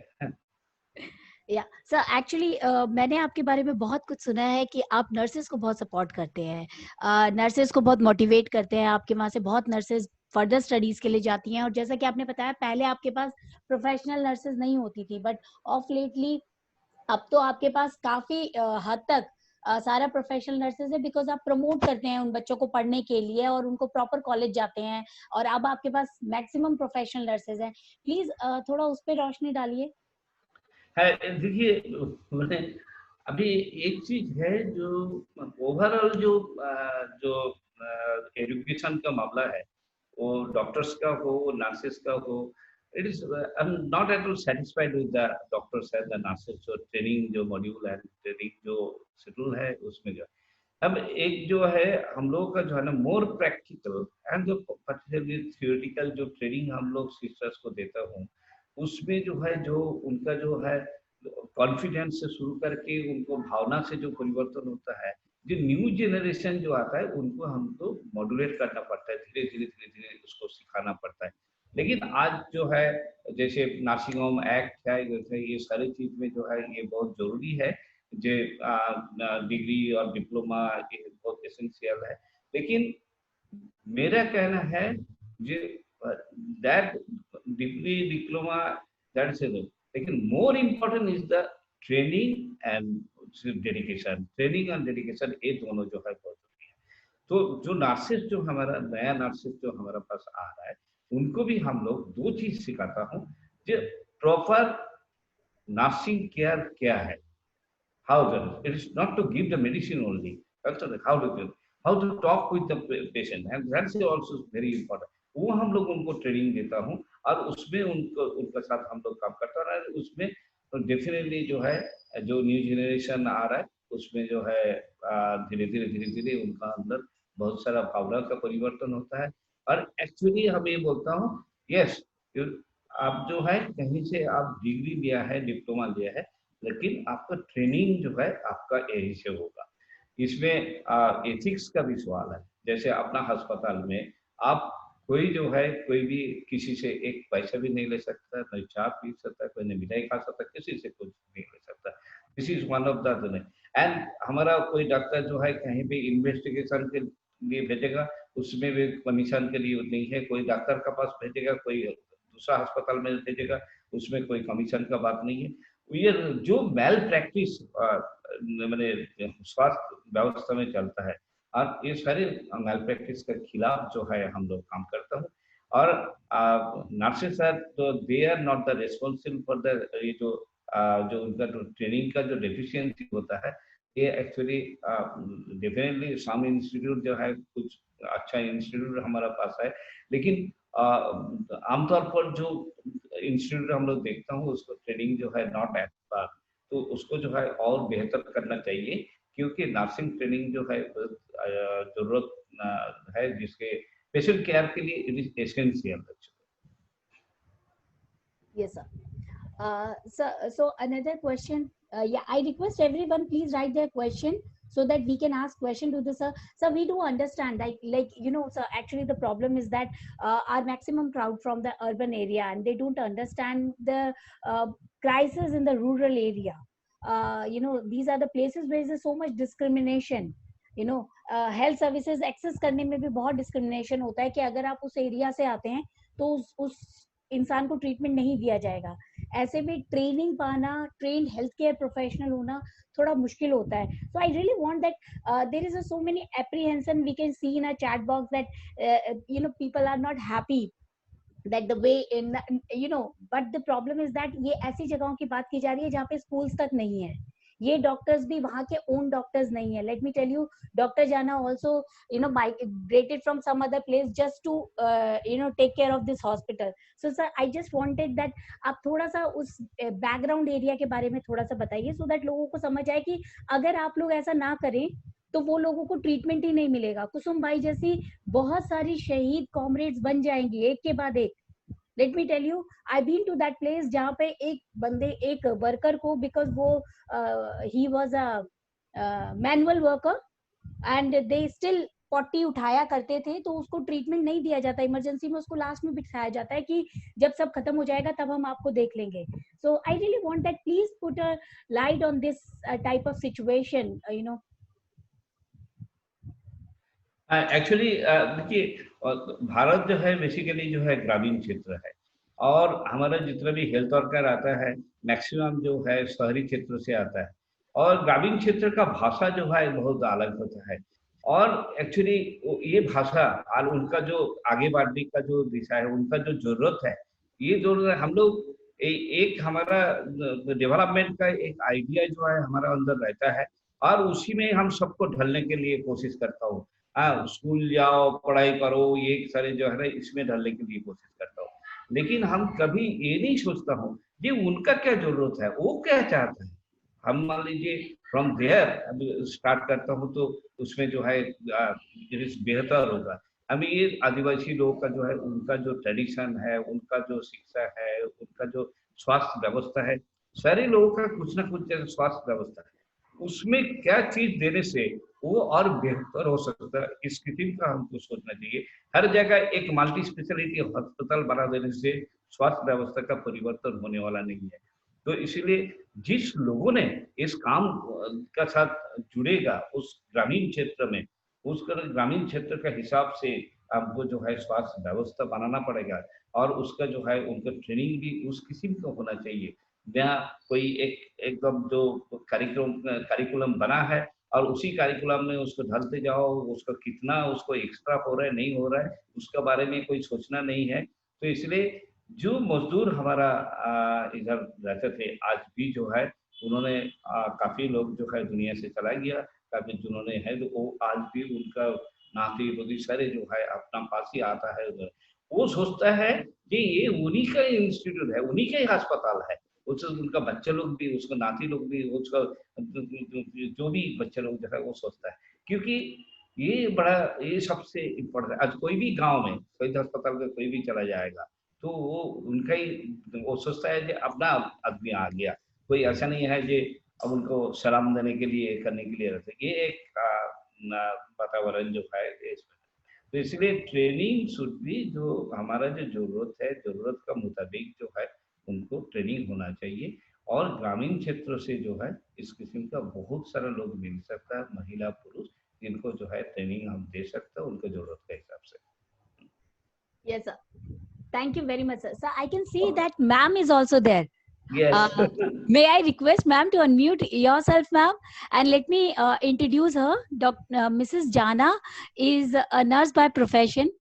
Speaker 1: या सर, एक्चुअली मैंने आपके बारे में बहुत कुछ सुना है कि आप नर्सेज को बहुत सपोर्ट करते हैं, नर्सेज को बहुत मोटिवेट करते हैं। आपके वहाँ से बहुत नर्सेज फर्दर स्टडीज के लिए जाती हैं, और जैसा कि आपने बताया पहले आपके पास प्रोफेशनल नर्सेज नहीं होती थी, बट ऑफ लेटली अब तो आपके पास काफी हद तक सारा प्रोफेशनल नर्सेज है, बिकॉज आप प्रमोट करते हैं उन बच्चों को पढ़ने के लिए और उनको प्रॉपर कॉलेज जाते हैं, और अब आपके पास मैक्सिमम प्रोफेशनल नर्सेज हैं। प्लीज थोड़ा उस पर रोशनी डालिए।
Speaker 2: है देखिए, मैंने अभी एक चीज है जो ओवरऑल जो एजुकेशन का मामला है, वो डॉक्टर्स का हो, नर्सेस का हो, it is I am not at all satisfied with the doctors and the nurses. जो ट्रेनिंग जो मॉड्यूल है, ट्रेनिंग जो शेड्यूल है, उसमें जो अब एक जो है हम लोगों का जो है ना मोर प्रैक्टिकल एंड जो पर्टिकुलरली थियोरेटिकल जो ट्रेनिंग हम लोग सिस्टर्स को देता हूँ, उसमें जो है जो उनका जो है कॉन्फिडेंस से शुरू करके उनको भावना से जो परिवर्तन होता है, जो न्यू जनरेशन जो आता है उनको हमको मॉड्यूलेट करना पड़ता है, धीरे धीरे धीरे धीरे उसको सिखाना पड़ता है। लेकिन आज जो है जैसे नर्सिंग होम एक्ट है, जैसे ये सारी चीज में जो है ये बहुत जरूरी है, जो डिग्री और डिप्लोमा ये बहुत एसेंशियल है। लेकिन मेरा कहना है जो that degree diploma that is, लेकिन more important is the training and dedication. Training and dedication ये दोनों जो है बहुत जरूरी है। तो जो नर्सेस जो हमारा नया नर्सेस जो हमारा पास आ रहा है, उनको भी हम लोग दो चीज सिखाता हूँ, जो प्रॉपर नर्सिंग केयर क्या है, how to, it is not to give the medicine only, also how to give, how to talk with the patient, and that's also very important। वो हम लोग उनको ट्रेनिंग देता हूँ और उसमें उनको उनके साथ हम लोग काम करता रहा है। उसमें तो डेफिनेटली जो है जो न्यू जनरेशन आ रहा है उसमें जो है धीरे धीरे धीरे धीरे उनका अंदर बहुत सारा भावना का परिवर्तन होता है। और एक्चुअली हम ये बोलता हूँ, यस, आप जो है कहीं से आप डिग्री लिया है, डिप्लोमा लिया है, लेकिन आपका ट्रेनिंग जो है आपका यही से होगा। इसमें एथिक्स का भी सवाल है। जैसे अपना अस्पताल में आप कोई जो है कोई भी किसी से एक पैसा भी नहीं ले सकता, न चाय पी सकता, कोई न मिठाई खा सकता, किसी से कुछ नहीं ले सकता। This is one of the end हमारा कोई डॉक्टर जो है कहीं भी इन्वेस्टिगेशन के लिए भेजेगा, उसमें भी कमीशन के लिए नहीं है। कोई डॉक्टर के पास भेजेगा, कोई दूसरा अस्पताल में भेजेगा, उसमें कोई कमीशन का बात नहीं है। ये जो मेल प्रैक्टिस मैंने स्वास्थ्य व्यवस्था में चलता है, और ये सारे मेल प्रैक्टिस के खिलाफ जो है हम लोग काम करते हैं। और नर्सेस आर तो they are not the responsible for the ये जो उनका जो ट्रेनिंग का जो डेफिशिएंसी होता है, ये एक्चुअली डेफिनेटली सम इंस्टीट्यूट जो है कुछ अच्छा इंस्टीट्यूट हमारा पास है, लेकिन आमतौर पर जो इंस्टीट्यूट हम लोग देखता हूँ उसको ट्रेनिंग जो है नॉट एट पार, तो उसको जो है और बेहतर करना चाहिए, क्योंकि नर्सिंग ट्रेनिंग जो है जरूरत है जिसके पेशेंट केयर के लिए it is essential.
Speaker 1: Yes, sir. So another question. Yeah, I request everyone please write their question so that we can ask question to the sir. So we do understand, like you know, sir. Actually, the problem is that our maximum crowd from the urban area, and they don't understand the crisis in the rural area. You know, these are the places where there's so much discrimination. You know, health services access करने में भी बहुत discrimination होता है कि अगर आप उस एरिया से आते हैं तो उस इंसान को ट्रीटमेंट नहीं दिया जाएगा। ऐसे में ट्रेनिंग पाना, ट्रेन्ड हेल्थ केयर प्रोफेशनल होना थोड़ा मुश्किल होता है। So I really want that there is so many apprehension we can see in a chat box that you know people are not happy that the way in you know, but the problem is that ये ऐसी जगहों की बात की जा रही है जहाँ पे स्कूल्स तक नहीं है, ये डॉक्टर्स भी वहाँ के ओन डॉक्टर्स नहीं है। Let me tell you, doctor जाना also you know migrated from some other place just to you know take care of this hospital. So sir, I just wanted that आप थोड़ा सा उस बैकग्राउंड एरिया के बारे में थोड़ा सा बताइए, so that लोगों को समझ आए कि अगर आप लोग ऐसा ना करें तो वो लोगों को ट्रीटमेंट ही नहीं मिलेगा। कुसुम भाई जैसी बहुत सारी शहीद कॉमरेड्स बन जाएंगी एक के बाद एक। Let me tell you, I been to that place जहाँ पे एक वर्कर को, बिकॉज वो ही was a manual worker and they still potty उठाया करते थे, तो उसको ट्रीटमेंट नहीं दिया जाता इमरजेंसी में, उसको लास्ट में बिठाया जाता है कि जब सब खत्म हो जाएगा तब हम आपको देख लेंगे। So I really want that please put a light on this type of situation you know.
Speaker 2: Actually देखिए भारत जो है बेसिकली जो है ग्रामीण क्षेत्र है, और हमारा जितना भी हेल्थ वर्कर आता है मैक्सिमम जो है शहरी क्षेत्र से आता है, और ग्रामीण क्षेत्र का भाषा जो है बहुत अलग होता है। और एक्चुअली ये भाषा और उनका जो आगे बढ़ने का जो दिशा है, उनका जो जरूरत है, ये जरूरत हम लोग एक हमारा डेवलपमेंट का एक आइडिया जो है हमारा अंदर रहता है, और उसी में हम सबको ढलने के लिए कोशिश करता हूँ। हाँ, स्कूल जाओ, पढ़ाई करो, ये सारे जो है ना इसमें ढलने के लिए कोशिश करता हूँ। लेकिन हम कभी ये नहीं सोचता हूँ ये उनका क्या जरूरत है, वो क्या चाहता है। हम मान लीजिए फ्रॉम देयर अभी स्टार्ट करता हूँ तो उसमें जो है बेहतर होगा। हमें ये आदिवासी लोगों का जो है उनका जो ट्रेडिशन है, उनका जो शिक्षा है, उनका जो स्वास्थ्य व्यवस्था है, सारे लोगों का कुछ ना कुछ स्वास्थ्य व्यवस्था है, उसमें क्या चीज देने से वो और बेहतर हो सकता है, इस किस्म का हमको सोचना चाहिए। हर जगह एक मल्टी स्पेशलिटी अस्पताल बना देने से स्वास्थ्य व्यवस्था का परिवर्तन होने वाला नहीं है। तो इसीलिए जिस लोगों ने इस काम का साथ जुड़ेगा उस ग्रामीण क्षेत्र में, उस ग्रामीण क्षेत्र का हिसाब से आपको जो है स्वास्थ्य व्यवस्था बनाना पड़ेगा, और उसका जो है उनका ट्रेनिंग भी उस किस्म का होना चाहिए जहाँ कोई एक एकदम जो करिकुलम बना है और उसी करिकुलम में उसको ढलते जाओ, उसका कितना उसको एक्स्ट्रा हो रहा है नहीं हो रहा है उसका बारे में कोई सोचना नहीं है। तो इसलिए जो मजदूर हमारा इधर रहते थे आज भी जो है उन्होंने काफी लोग जो है दुनिया से चला गया, काफी जिन्होंने है तो वो आज भी उनका नाती पोती सारे जो है अपना पास ही आता है उधर। वो सोचता है कि ये उन्हीं का इंस्टीट्यूट है, उन्हीं का ही अस्पताल है, उससे उनका बच्चे लोग भी, उसका नाती लोग भी, उसका जो भी बच्चे लोग जो है वो सोचता है। क्योंकि ये बड़ा ये सबसे इम्पोर्टेंट है। आज कोई भी गांव में शहीद अस्पताल का कोई भी चला जाएगा तो वो उनका ही वो सोचता है कि अपना आदमी आ गया, कोई ऐसा नहीं है कि अब उनको सलाम देने के लिए, करने के लिए रहते, ये एक वातावरण जो है इसमें। तो इसलिए ट्रेनिंग शुड बी, जो हमारा जो जरूरत है, जरूरत का मुताबिक जो है उनको ट्रेनिंग होना चाहिए। और ग्रामीण क्षेत्रों से जो है इस किस्म का बहुत सारा लोग मिल सकता है, महिला पुरुष, जिनको जो है ट्रेनिंग हम दे सकते हैं उनको जरूरत के हिसाब से।
Speaker 1: Yes, sir. Thank you very much, sir. Sir, I can see that ma'am is also there.
Speaker 2: Yes.
Speaker 1: May I request ma'am to unmute yourself, ma'am, and let me introduce her. Mrs. Jana is a nurse by profession.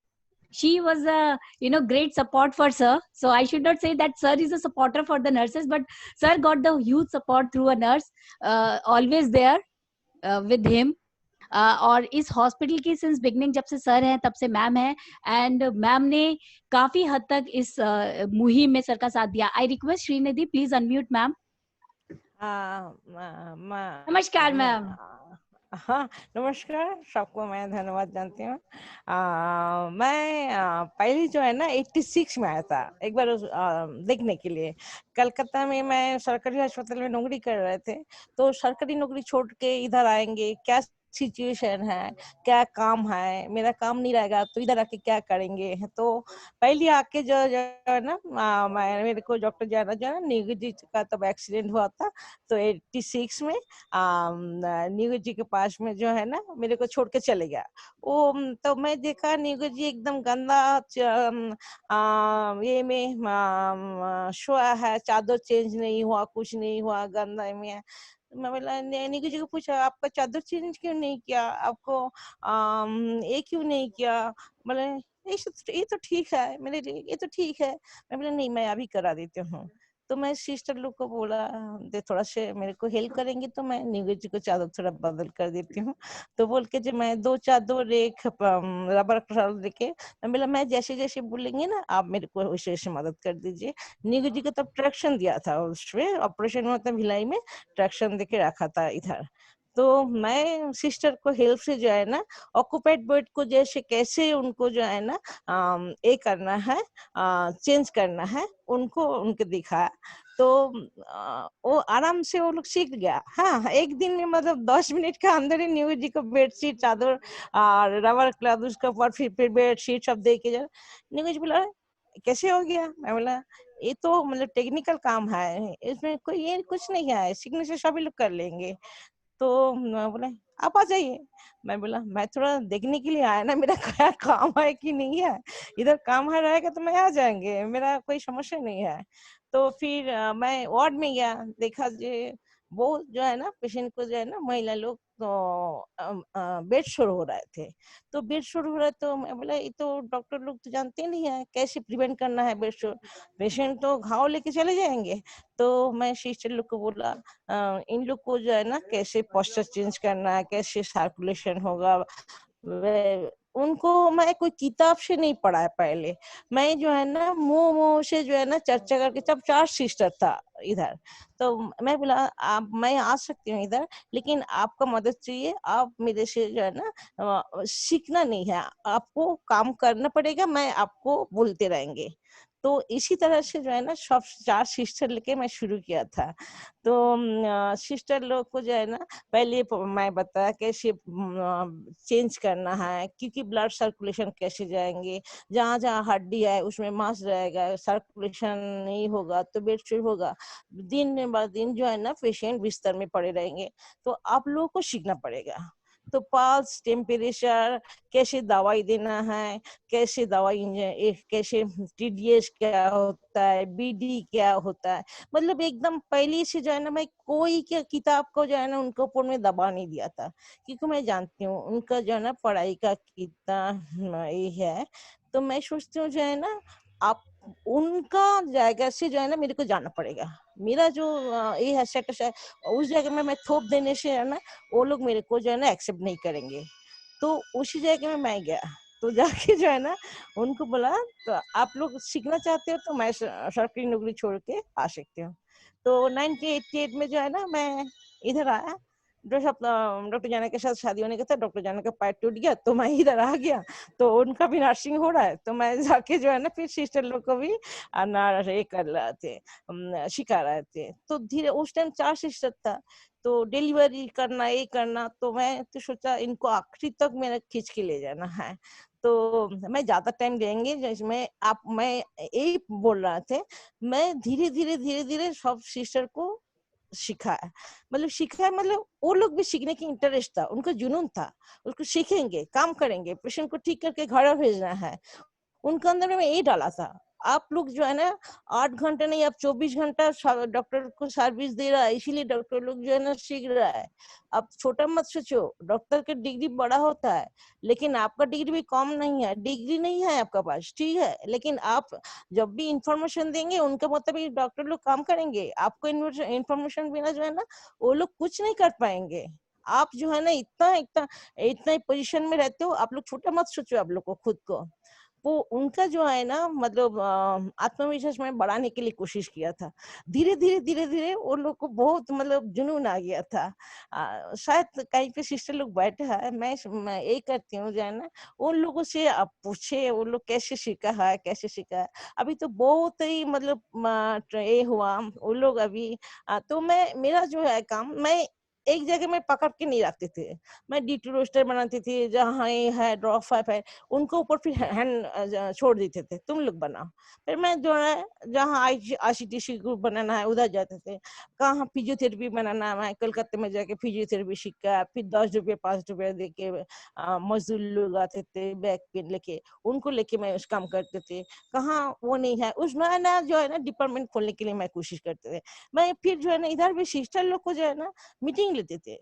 Speaker 1: She was a great support for sir. So I should not say that sir is a supporter for the nurses, but sir got the huge support through a nurse, always there with him. और इस हॉस्पिटल की सिंस बिगनिंग जब से सर हैं तब से मैम है, एंड मैम ने काफी हद तक इस मुहिम में सर का साथ दिया. I request Srinidhi, please unmute ma'am. नमस्कार मैम.
Speaker 3: हाँ, नमस्कार सबको, मैं धन्यवाद जानती हूँ। मैं पहले जो है ना 86 में आया था एक बार देखने के लिए। कलकत्ता में मैं सरकारी अस्पताल में नौकरी कर रहे थे, तो सरकारी नौकरी छोड़ के इधर आएंगे, क्या सिचुएशन है, क्या काम है, मेरा काम नहीं रहेगा तो इधर आके क्या करेंगे। तो पहले आके जो है ना मेरे को डॉक्टर जाना जो है नीगू जी का तब एक्सीडेंट हुआ था, तो 86 में नीगू जी के पास में जो है ना मेरे को छोड़ के चले गया वो। तो मैं देखा नीगू जी एकदम गंदा ये में सोया है, चादर चेंज नहीं हुआ, कुछ नहीं हुआ, गंदा में। मैं बोला नीगू जी को पूछा, आपका चादर चेंज क्यों नहीं किया, आपको ये क्यों नहीं किया। बोले ये तो ठीक है मेरे लिए, ये तो ठीक है। मैं बोला नहीं, मैं अभी करा देती हूँ। तो मैं सिस्टर लोग को बोला दे थोड़ा से मेरे को हेल्प करेंगे, तो मैं नीगू जी को चादर थोड़ा बदल कर देती हूँ। तो बोल के जब मैं 2 चादर एक रबर चादर लेके, मैं बोला मैं जैसे जैसे बोलेंगे ना आप मेरे को वैसे वैसे मदद कर दीजिए। नीगू जी को तब ट्रैक्शन दिया था, उसमें ऑपरेशन हुआ था भिलाई में, ट्रैक्शन देके रखा था इधर। तो मैं सिस्टर को हेल्प से जो है ना ऑक्यूपाइड बेड को जैसे कैसे उनको जो है ना ये करना है, चेंज करना है, उनको उनके दिखाया। तो वो आराम से वो लोग सीख गया। हाँ, एक दिन में मतलब 10 मिनट के अंदर ही नीगू जी को बेडशीट, चादर और रबर क्लॉथ उसके ऊपर फिर बेडशीट सब दे के जो नीगू जी बोला कैसे हो गया। मैं बोला ये तो मतलब टेक्निकल काम है, इसमें कोई ये कुछ नहीं है, सीखने से सभी लोग कर लेंगे। तो बोले आप आ जाइए। मैं बोला मैं थोड़ा देखने के लिए आया ना, मेरा क्या काम है कि नहीं है, इधर काम है रहेगा तो मैं आ जाएंगे, मेरा कोई समस्या नहीं है। तो फिर मैं वार्ड में गया, देखा जो वो जो है ना पेशेंट को जो है ना महिला लोग तो बेड शोर हो रहे थे। तो बेड शोर हो रहा है तो मैं बोला ये तो डॉक्टर लोग तो जानते नहीं है कैसे प्रिवेंट करना है बेड शोर, पेशेंट तो घाव लेके चले जाएंगे। तो मैं सिस्टर लोग को बोला इन लोग को जो है ना कैसे पोस्चर चेंज करना है, कैसे सर्कुलेशन होगा, उनको मैं कोई किताब से नहीं पढ़ा है पहले। मैं जो है ना मुंह से जो है ना चर्चा करके, तब 4 सिस्टर था इधर। तो मैं बोला आप मैं आ सकती हूँ इधर, लेकिन आपका मदद चाहिए, आप मेरे से जो है ना सीखना नहीं है, आपको काम करना पड़ेगा, मैं आपको बोलते रहेंगे। तो इसी तरह से जो है ना सब 4 सिस्टर लेके मैं शुरू किया था। तो सिस्टर लोग को जो है ना पहले मैं बताया कैसे चेंज करना है, क्योंकि ब्लड सर्कुलेशन कैसे जाएंगे, जहाँ जहाँ हड्डी है उसमें मांस रहेगा, सर्कुलेशन नहीं होगा तो बेड शोर होगा, दिन ब दिन जो है ना पेशेंट बिस्तर में पड़े रहेंगे। तो आप लोगों को सीखना पड़ेगा। तो पल्स, टेम्परेचर, कैसे दवाई देना है, कैसे दवाई कैसे टीडीएस क्या होता है, बीडी क्या होता है, मतलब एकदम पहले से जो है ना मैं कोई क्या किताब को जो है ना उनको ऊपर में दबा नहीं दिया था, क्योंकि मैं जानती हूँ उनका जो है ना पढ़ाई का कितना ये है। तो मैं सोचती हूँ जो है ना आप उनका जायगा से जो है ना मेरे को जाना पड़ेगा। मेरा जो ये है स्टेटस है, उस जगह में मैं थोप देने से है ना वो लोग मेरे को जो है ना एक्सेप्ट नहीं करेंगे। तो उसी जगह में मैं गया, तो जाके जो है ना उनको बोला तो आप लोग सीखना चाहते हो तो मैं सरकारी नौकरी छोड़ के आ सकती हूँ। तो 1988 में जो है ना मैं इधर आया। डॉक्टर जाना के साथ शादी होने का था, डॉक्टर जाना का पैर टूट गया तो मैं इधर आ गया, तो उनका भी नर्सिंग हो रहा है, तो मैं जाके जो है ना फिर सिस्टर लोग को भी ये कर रहे थे, सिखा रहे थे। तो धीरे उस टाइम 4 सिस्टर था, तो डिलीवरी करना ये करना, तो मैं तो सोचा इनको आखिरी तक मेरा खींच के ले जाना है, तो मैं ज्यादा टाइम देंगे जिसमें आप मैं यही बोल रहा थे, मैं धीरे धीरे सब सिस्टर को सिखाया, मतलब सिखाया, मतलब वो लोग भी सीखने की इंटरेस्ट था, उनको जुनून था, उसको सीखेंगे, काम करेंगे, पेशेंट को ठीक करके घर भेजना है, उनके अंदर में यही डाला था। आप लोग जो है ना 8 घंटे नहीं, आप 24 घंटा डॉक्टर को सर्विस दे रहा है, इसीलिए डॉक्टर लोग जो है ना सीख रहा है। आप छोटा मत सोचो, डॉक्टर का डिग्री बड़ा होता है, लेकिन आपका डिग्री भी कम नहीं है, डिग्री नहीं है आपका पास, ठीक है, लेकिन आप जब भी इंफॉर्मेशन देंगे उनके मुताबिक डॉक्टर लोग काम करेंगे। आपको इंफॉर्मेशन बिना जो है ना वो लोग कुछ नहीं कर पाएंगे। आप जो है ना इतना इतना इतना पोजीशन में रहते हो, आप लोग छोटा मत सोचो आप लोग को, खुद को। वो उनका जो है ना मतलब आत्मविश्वास में बढ़ाने के लिए कोशिश किया था। धीरे धीरे वो लोग को बहुत मतलब जुनून आ गया था। शायद कहीं पे सिस्टर लोग बैठे हैं, मैं यही करती हूँ जो है ना, उन लोगों से आप पूछे वो लोग कैसे सीखा है, कैसे सीखा है। अभी तो बहुत ही मतलब ये हुआ वो लोग अभी तो मैं मेरा जो है काम, मैं एक जगह में पकड़ के नहीं रखते थे। मैं डी2 रोस्टर बनाती थी, जहाँ ये है ड्रॉप 5 है, उनको ऊपर फिर हैंड छोड़ देते थे, तुम लोग बनाओ। फिर मैं जो है जहाँ आईसीटीसी ग्रुप बनाना है उधर जाते थे, कहाँ फिजियोथेरेपी बनाना है, मैं कलकत्ते में जाके फिजियोथेरेपी सीखा, फिर 10 रुपये 5 रुपये दे के मजदूर लोग आते थे बैक पेन लेके, उनको लेके मैं उस काम करते थे। कहाँ वो नहीं है उसमें ना जो है ना डिपार्टमेंट खोलने के लिए मैं कोशिश करते थे। मैं फिर जो है ना इधर भी सिस्टर लोग को जो है ना मीटिंग लेते थे,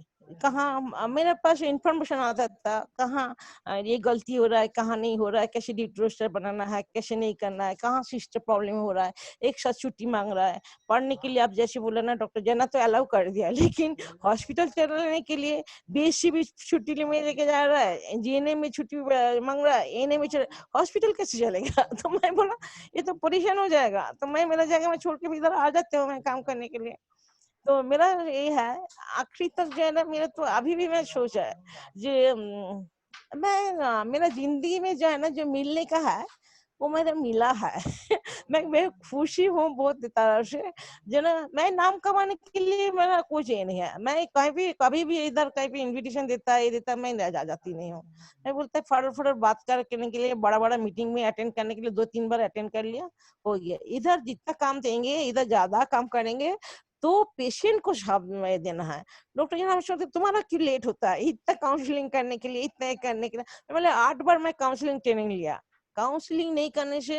Speaker 3: कहाँ मेरे पास इंफॉर्मेशन आता था, कहाँ ये गलती हो रहा है, कहाँ नहीं हो रहा है, कैसे डिट्रोस्टर बनाना है, कैसे नहीं करना है, कहाँ सिस्टर प्रॉब्लम हो रहा है, एक साथ छुट्टी मांग रहा है पढ़ने के लिए। आप जैसे बोला ना डॉक्टर जना तो अलाउ कर दिया, लेकिन हॉस्पिटल चलाने के लिए बीएससी भी छुट्टी में लेके जा रहा है, जीएनएम में छुट्टी मांग रहा है, एएनएम में हॉस्पिटल कैसे चलेगा? तो मैं बोला ये तो परेशान हो जाएगा, तो मैं मेरा जगह में छोड़ के इधर आ जाते हो मैं काम करने के लिए। तो मेरा ये है आखिरी तक जो है ना, मेरा तो अभी भी मैं सोचा है जो मेरा जिंदगी में जो है ना जो मिलने का है वो मेरा मिला है। मैं खुशी हूँ बहुत तरह से, जो ना मैं नाम कमाने के लिए मेरा कुछ ये नहीं है। मैं कभी भी इधर कहीं भी इनविटेशन देता है ये देता है, मैं जा जाती नहीं हूँ। मैं बोलता है फटाफट बात करने के लिए, बड़ा बड़ा मीटिंग में अटेंड करने के लिए 2-3 बार अटेंड कर लिया, हो गया। इधर जितना काम देंगे, इधर ज्यादा काम करेंगे तो पेशेंट को समय देना है। डॉक्टर यहाँ सोचते तुम्हारा क्यों लेट होता है इतना काउंसलिंग करने के लिए, इतना करने के लिए। मतलब 8 बार मैं काउंसलिंग ट्रेनिंग लिया। काउंसलिंग नहीं करने से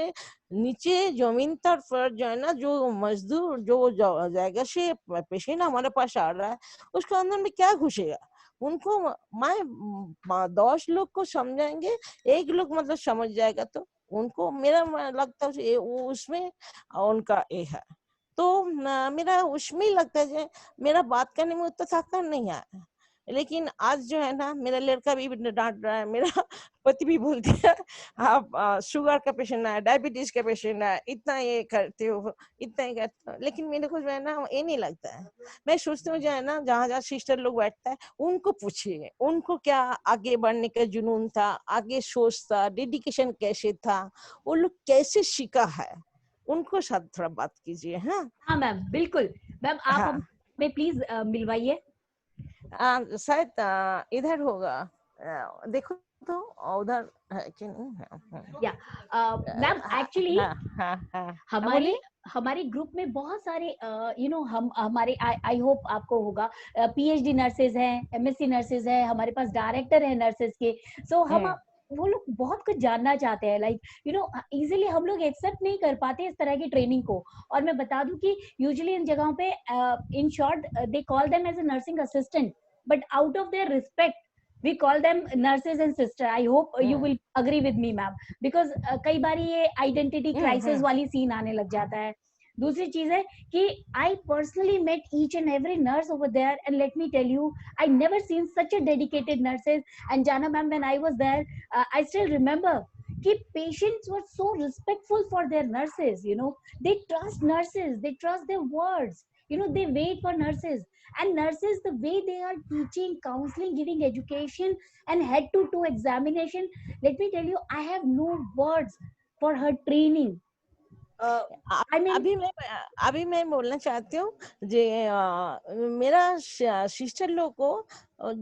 Speaker 3: नीचे जमीन पर जो है ना, जो मजदूर जो जाएगा से पेशेंट हमारे पास आ रहा है, उसके अंदर में क्या घुसेगा? उनको मैं 10 लोग को समझाएंगे, एक लोग मतलब समझ जाएगा, तो उनको मेरा लगता है उसमें उनका ये है। तो मेरा उसमें ही लगता है कि मेरा बात करने में उतना ताकत नहीं है। लेकिन आज जो है ना मेरा लड़का भी डांट रहा है, मेरा पति भी बोलते हैं आप शुगर का पेशेंट है, डायबिटीज का पेशेंट है, इतना ये करते हो, इतना ही करते हो। लेकिन मेरे को जो है ना ये नहीं लगता है। मैं सोचती हूँ जो है ना जहाँ जहाँ सिस्टर लोग बैठता है उनको पूछिए, उनको क्या आगे बढ़ने का जुनून था, आगे सोच था, डेडिकेशन कैसे था, वो लोग कैसे सीखा है, उनको साथ थोड़ा बात कीजिए।
Speaker 1: हाँ मैम, बिल्कुल मैम, आप
Speaker 3: हाँ
Speaker 1: हमें प्लीज मिलवाइए।
Speaker 3: शायद इधर होगा, देखो तो उधर है कि नहीं है।
Speaker 1: या मैम एक्चुअली
Speaker 3: हाँ हाँ हाँ
Speaker 1: हमारे
Speaker 3: बोलिए।
Speaker 1: हमारे ग्रुप में बहुत सारे हम हमारे आई होप आपको होगा पीएचडी नर्सेज हैं, एमएससी नर्सेज हैं, हमारे पास डायरेक्टर हैं नर्सेज के। सो हम वो लोग बहुत कुछ जानना चाहते हैं, लाइक इजीली हम लोग एक्सेप्ट नहीं कर पाते इस तरह की ट्रेनिंग को। और मैं बता दूं कि यूजुअली इन जगहों पे in short they call them as a nursing assistant, but out of their respect we call them nurses and sister. I hope you will agree with me ma'am, because कई बार ये identity crisis वाली सीन आने लग जाता है। दूसरी चीज है कि I personally met each and every nurse over there, and let me tell you, I never seen such a dedicated nurses. And Jana ma'am, when I was there, I still remember कि patients were so respectful for their nurses. They trust nurses, they trust their words. You know, they wait for nurses, and nurses, the way they are teaching, counseling, giving education, and head to toe examination, let me tell you, I have no words for her training. I mean,
Speaker 3: अभी मैं बोलना चाहती हूँ जे मेरा सिस्टर लोग को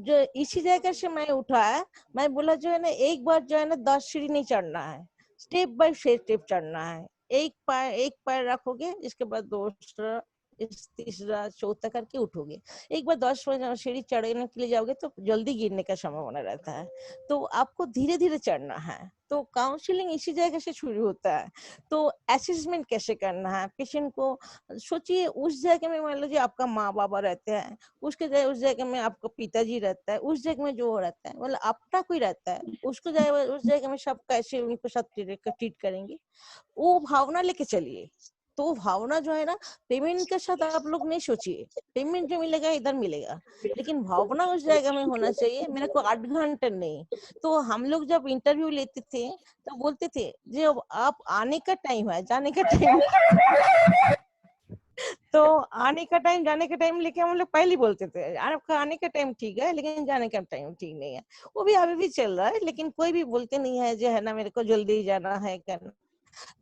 Speaker 3: जो इसी जगह से मैं उठाया, मैं बोला जो है ना एक बार जो है ना 10 सीढ़ी नहीं चढ़ना है, स्टेप बाय स्टेप चढ़ना है। एक पैर रखोगे, इसके बाद दूसरा, तीसरा, चौथा करके उठोगे। एक बार 10 सीढ़ी चढ़ने के लिए जाओगे तो जल्दी गिरने का संभावना रहता है, तो आपको धीरे धीरे चढ़ना है। तो काउंसलिंग इसी जगह से शुरू होता है। तो असेसमेंट कैसे करना है पेशेंट को, सोचिए उस जगह में मान लीजिए आपका माँ बाबा रहते हैं, उसके जगह उस जगह में आपका पिताजी रहता है, उस जगह में जो रहता है मतलब अपना कोई रहता है, उसको जगह उस जगह में सब कैसे उनको सब ट्रीट करेंगे, वो भावना लेके चलिए। तो भावना जो है ना, पेमेंट के साथ आप लोग नहीं सोचिए, पेमेंट जो मिलेगा इधर मिलेगा, लेकिन भावना उस जगह में होना चाहिए, मेरे को 8 घंटे नहीं। तो हम लोग जब इंटरव्यू लेते थे तो बोलते थे जब आप आने का टाइम है, जाने का टाइम तो आने का टाइम जाने का टाइम लेके हम लोग पहले ही बोलते थे, आपका आने का टाइम ठीक है लेकिन जाने का टाइम ठीक नहीं है। वो भी अभी भी चल रहा है, लेकिन कोई भी बोलते नहीं है जो है ना मेरे को जल्दी जाना है करना,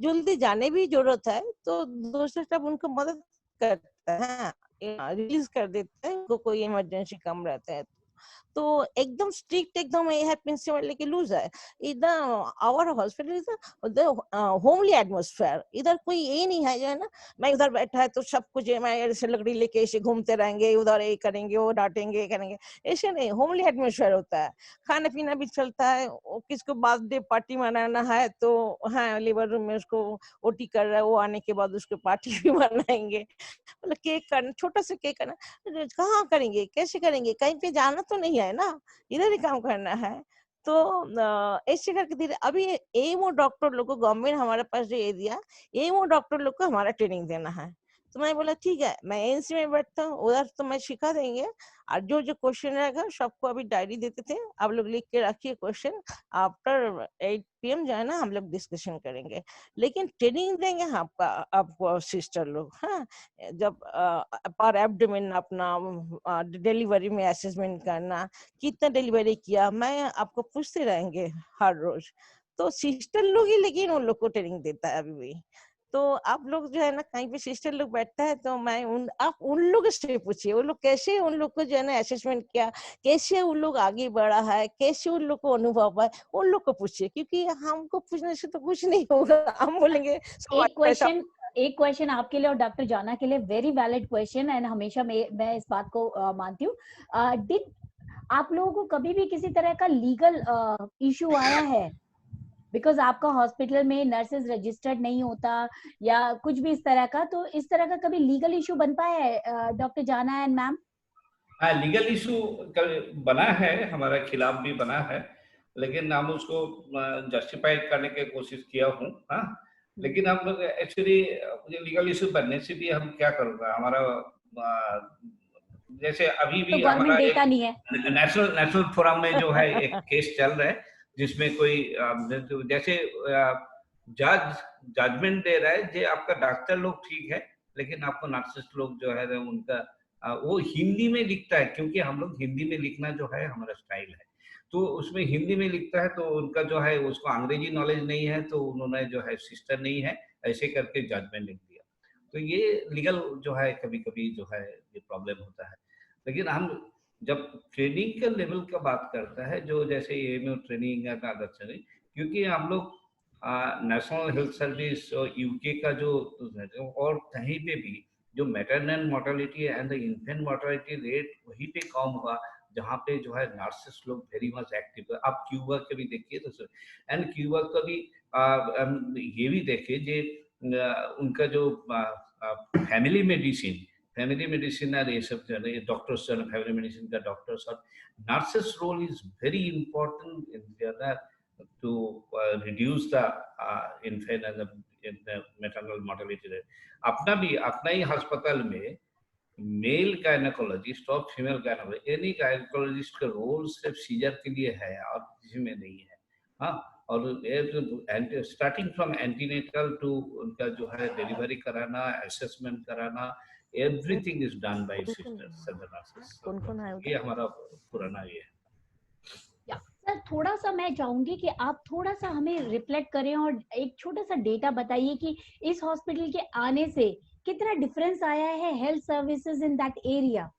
Speaker 3: जल्दी जाने भी जरूरत है तो दूसरा स्टाफ उनको मदद करता है, रिलीज कर देता है उनको, कोई इमरजेंसी कम रहता है तो एकदम स्ट्रिक्ट एकदम ये है प्रिंसिपल लेके लूज है। इधर our hospital is the homely atmosphere, इधर कोई ये नहीं है जो है ना मैं उधर बैठा है तो सब कुछ मैं ऐसे लकड़ी लेके ऐसे घूमते रहेंगे, उधर ये करेंगे वो डांटेंगे करेंगे, ऐसे नहीं, होमली एटमॉस्फेयर होता है। खाना पीना भी चलता है, किसको बर्थडे पार्टी मनाना है तो हाँ लिवर रूम में उसको ओटी कर रहा है, वो आने के बाद उसको पार्टी भी मनाएंगे, मतलब केक करना, छोटा सा केक करना, कहाँ करेंगे कैसे करेंगे, कहीं पे जाना तो नहीं है ना, इधर ही काम करना है। तो ऐसे करके धीरे अभी एमओ डॉक्टर लोग को गवर्नमेंट हमारे पास जो ये दिया, एमओ डॉक्टर लोग को हमारा ट्रेनिंग देना है। तो मैं बोला ठीक है मैं एनसी में बैठता हूँ, उधर तो मैं सिखा देंगे, और जो जो क्वेश्चन रहेगा सबको अभी डायरी देते थे, आप लोग लिख के रखिए क्वेश्चन, आफ्टर 8 PM जो है ना हम लोग डिस्कशन करेंगे, लेकिन ट्रेनिंग देंगे आपका आपको सिस्टर लोग। हाँ, जब पर एब्डोमेन अपना डिलीवरी में असेसमेंट करना, कितना डिलीवरी किया, मैं आपको पूछते रहेंगे हर रोज। तो सिस्टर लोग ही लेकिन उन लोग को ट्रेनिंग देता है अभी भी। तो आप लोग जो है ना कहीं पे सिस्टर लोग बैठता है तो मैं आप उन लोग से पूछिए, वो लोग कैसे उन लोग को जो है ना असेसमेंट किया, कैसे उन लोग आगे बढ़ा है, कैसे उन लोग को अनुभव है, उन लोग को पूछिए, क्योंकि हमको पूछने से तो कुछ नहीं होगा, हम बोलेंगे सब
Speaker 1: एक
Speaker 3: ऐसा।
Speaker 1: क्वेश्चन आपके लिए और डॉक्टर जाना के लिए, वेरी वैलिड क्वेश्चन, एंड हमेशा मैं इस बात को मानती हूँ। डिड आप लोगों को कभी भी किसी तरह का लीगल इशू आया है, बिकॉज आपका हॉस्पिटल में नर्सेज रजिस्टर्ड नहीं होता या कुछ भी इस तरह का, तो इस तरह का कभी लीगल इशू बन पाया है डॉक्टर जाना एंड मैम?
Speaker 2: हाँ, लीगल इशू बना है, हमारा खिलाफ भी बना है, लेकिन हम उसको जस्टिफाई करने की कोशिश किया हूँ। हाँ, लेकिन हम लोग एक्चुअली लीगल इशू बनने से भी हम क्या करूँगा, हमारा जैसे अभी
Speaker 1: तो
Speaker 2: भी
Speaker 1: गवर्नमेंट
Speaker 2: हमारा
Speaker 1: देता
Speaker 2: एक
Speaker 1: नहीं है।
Speaker 2: नेशनल फोरम में जो है एक केस चल रहा है, जिसमें कोई जैसे जज जजमेंट दे रहा है जे आपका डॉक्टर लोग ठीक है, लेकिन आपको नर्सेस लोग जो है उनका वो हिंदी में लिखता है, क्योंकि हम लोग हिंदी में लिखना जो है हमारा स्टाइल है, तो उसमें हिंदी में लिखता है, तो उनका जो है उसको अंग्रेजी नॉलेज नहीं है, तो उन्होंने जो है सिस्टर नहीं है ऐसे करके जजमेंट लिख दिया। तो ये लीगल जो है कभी-कभी जो है ये प्रॉब्लम होता है। लेकिन हम जब ट्रेनिंग के लेवल का बात करता है, जो जैसे एएमयू ट्रेनिंग या अदर ट्रेनिंग, क्योंकि हम लोग नेशनल हेल्थ सर्विस और यूके का जो और कहीं पे भी जो maternal mortality and the infant mortality rate वहीं पे कम हुआ, जहाँ पे जो है नर्सेस लोग वेरी मच एक्टिव है। आप क्यूबा के भी देखिए तो एंड क्यूबा का भी हम ये भी देखिए जे उनका जो फैमिली मेडिसिन और ये सब जो है डॉक्टर्स जो है फैमिली मेडिसिन का डॉक्टर्स और nurses role is very important in the to reduce the infant and the maternal mortality rate. अपना ही अस्पताल में मेल गायनेकोलॉजिस्ट और फीमेल गायनेकोलॉजिस्ट, एनी गायनेकोलॉजिस्ट का रोल सिर्फ सीजर के लिए है और किसी में नहीं है। हाँ, और स्टार्टिंग फ्रॉम एंटीनेटल टू उनका जो है डिलीवरी कराना, असेसमेंट कराना, everything is done by sisters and the nurses. ये हमारा पुराना ये है।
Speaker 1: सर थोड़ा सा मैं चाहूंगी कि आप थोड़ा सा हमें रिफ्लेक्ट करें और एक छोटा सा डेटा बताइए कि इस हॉस्पिटल के आने से कितना डिफरेंस आया है health services in that area.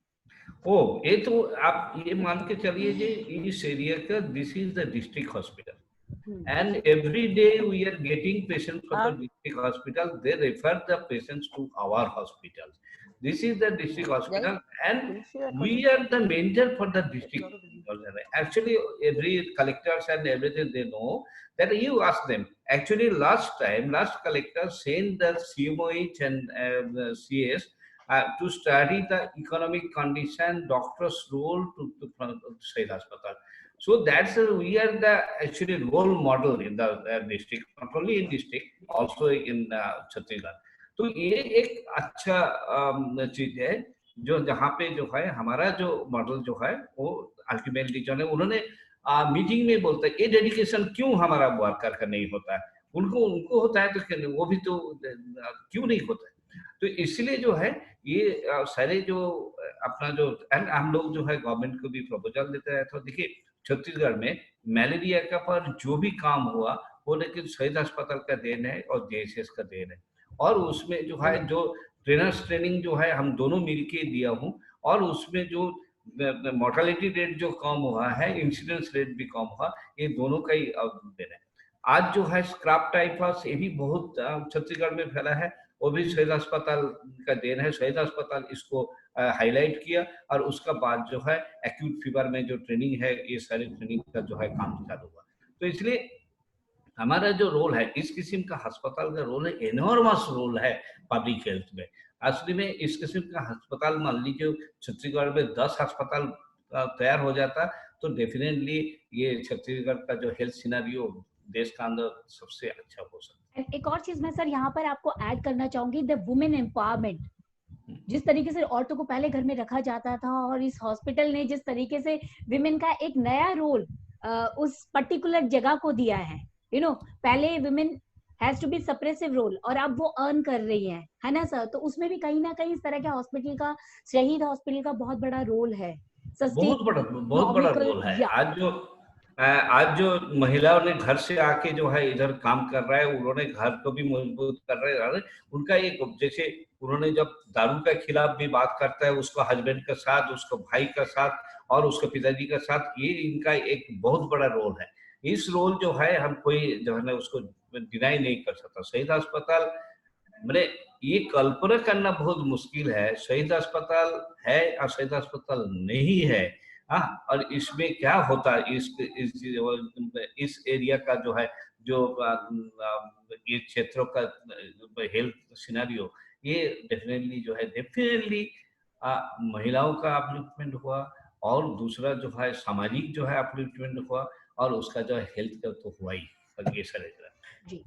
Speaker 2: ये तो आप ये मान के चलिए जी, इस एरिया का this is the district hospital and every day we are getting patients from the district hospital. They refer the patients to our hospitals. This is the district hospital and we are the mentor for the district. Actually every collectors and everything they know that you ask them. Actually last collector sent the CMOH and CS to study the economic condition, doctor's role to Shaheed Hospital. So that's we are the actually role model in the district, not only in district, also in Chhattisgarh. तो ये एक अच्छा चीज है जो जहाँ पे जो है हमारा जो मॉडल जो है वो अल्टीमेटली जो है उन्होंने मीटिंग में बोलता है ये डेडिकेशन क्यों हमारा वर्कर का नहीं होता है, उनको होता है तो वो भी तो क्यों नहीं होता है। तो इसलिए जो है ये सारे जो अपना जो एंड हम लोग जो है गवर्नमेंट को भी प्रपोजल देते हैं। तो देखिए छत्तीसगढ़ में मलेरिया का पर जो भी काम हुआ वो लेकिन शहीद अस्पताल का देन है और जेएसएस का देन है, और उसमें जो है जो ट्रेनर्स ट्रेनिंग जो है हम दोनों मिलके दिया हूँ, और उसमें जो मोर्टालिटी रेट जो कम हुआ है, इंसिडेंस रेट भी कम हुआ, ये दोनों का ही देन है। आज जो है स्क्रैप टाइफस ये भी बहुत छत्तीसगढ़ में फैला है, वो भी शहीद अस्पताल का देन है। शहीद अस्पताल इसको हाईलाइट किया और उसका बाद जो है एक्यूट फीवर में जो ट्रेनिंग है ये सारी ट्रेनिंग का जो है काम चालू हुआ। तो इसलिए हमारा जो रोल है इस किस्म का अस्पताल का रोल है, एनॉर्मस रोल है पब्लिक हेल्थ में। असली में इस किस्म का अस्पताल मान लीजिए छत्तीसगढ़ में 10 अस्पताल तैयार हो जाता तो डेफिनेटली ये छत्तीसगढ़ का जो हेल्थ सिनेरियो देश का अंदर सबसे अच्छा हो सकता है।
Speaker 1: एक और चीज मैं सर यहाँ पर आपको ऐड करना चाहूंगी, द वुमेन एम्पावरमेंट। जिस तरीके से औरतों को पहले घर में रखा जाता था और इस हॉस्पिटल ने जिस तरीके से विमेन का एक नया रोल उस पर्टिकुलर जगह को दिया है, पहले women has to be suppressive role और अब वो अर्न कर रही है ना सर। तो उसमें भी कहीं ना कहीं इस तरह के हॉस्पिटल का, शहीद हॉस्पिटल का बहुत बड़ा रोल है,
Speaker 2: बहुत बड़ा रोल है। आज जो महिलाओं ने घर से आके जो है इधर काम कर रहा है, उन्होंने घर को भी मजबूत कर रहे हैं। उनका एक जैसे उन्होंने जब दारू के खिलाफ भी बात करता है उसको हस्बैंड के साथ, उसको भाई के साथ और उसके पिताजी के साथ, ये इनका एक बहुत बड़ा रोल है। इस रोल जो है हम कोई जो है ना उसको डिनाई नहीं कर सकता। शहीद अस्पताल मैंने ये कल्पना करना बहुत मुश्किल है, शहीद अस्पताल है और शहीद अस्पताल नहीं है। हाँ, और इसमें क्या होता है इस एरिया का जो है जो ये क्षेत्रों का हेल्थ सिनेरियो, ये डेफिनेटली जो है महिलाओं का अपलिफ्टमेंट हुआ और दूसरा जो है सामाजिक जो है अपलिफ्टमेंट हुआ और उसका जो है हेल्थ का तो हुआ ही। ये सारे
Speaker 1: जी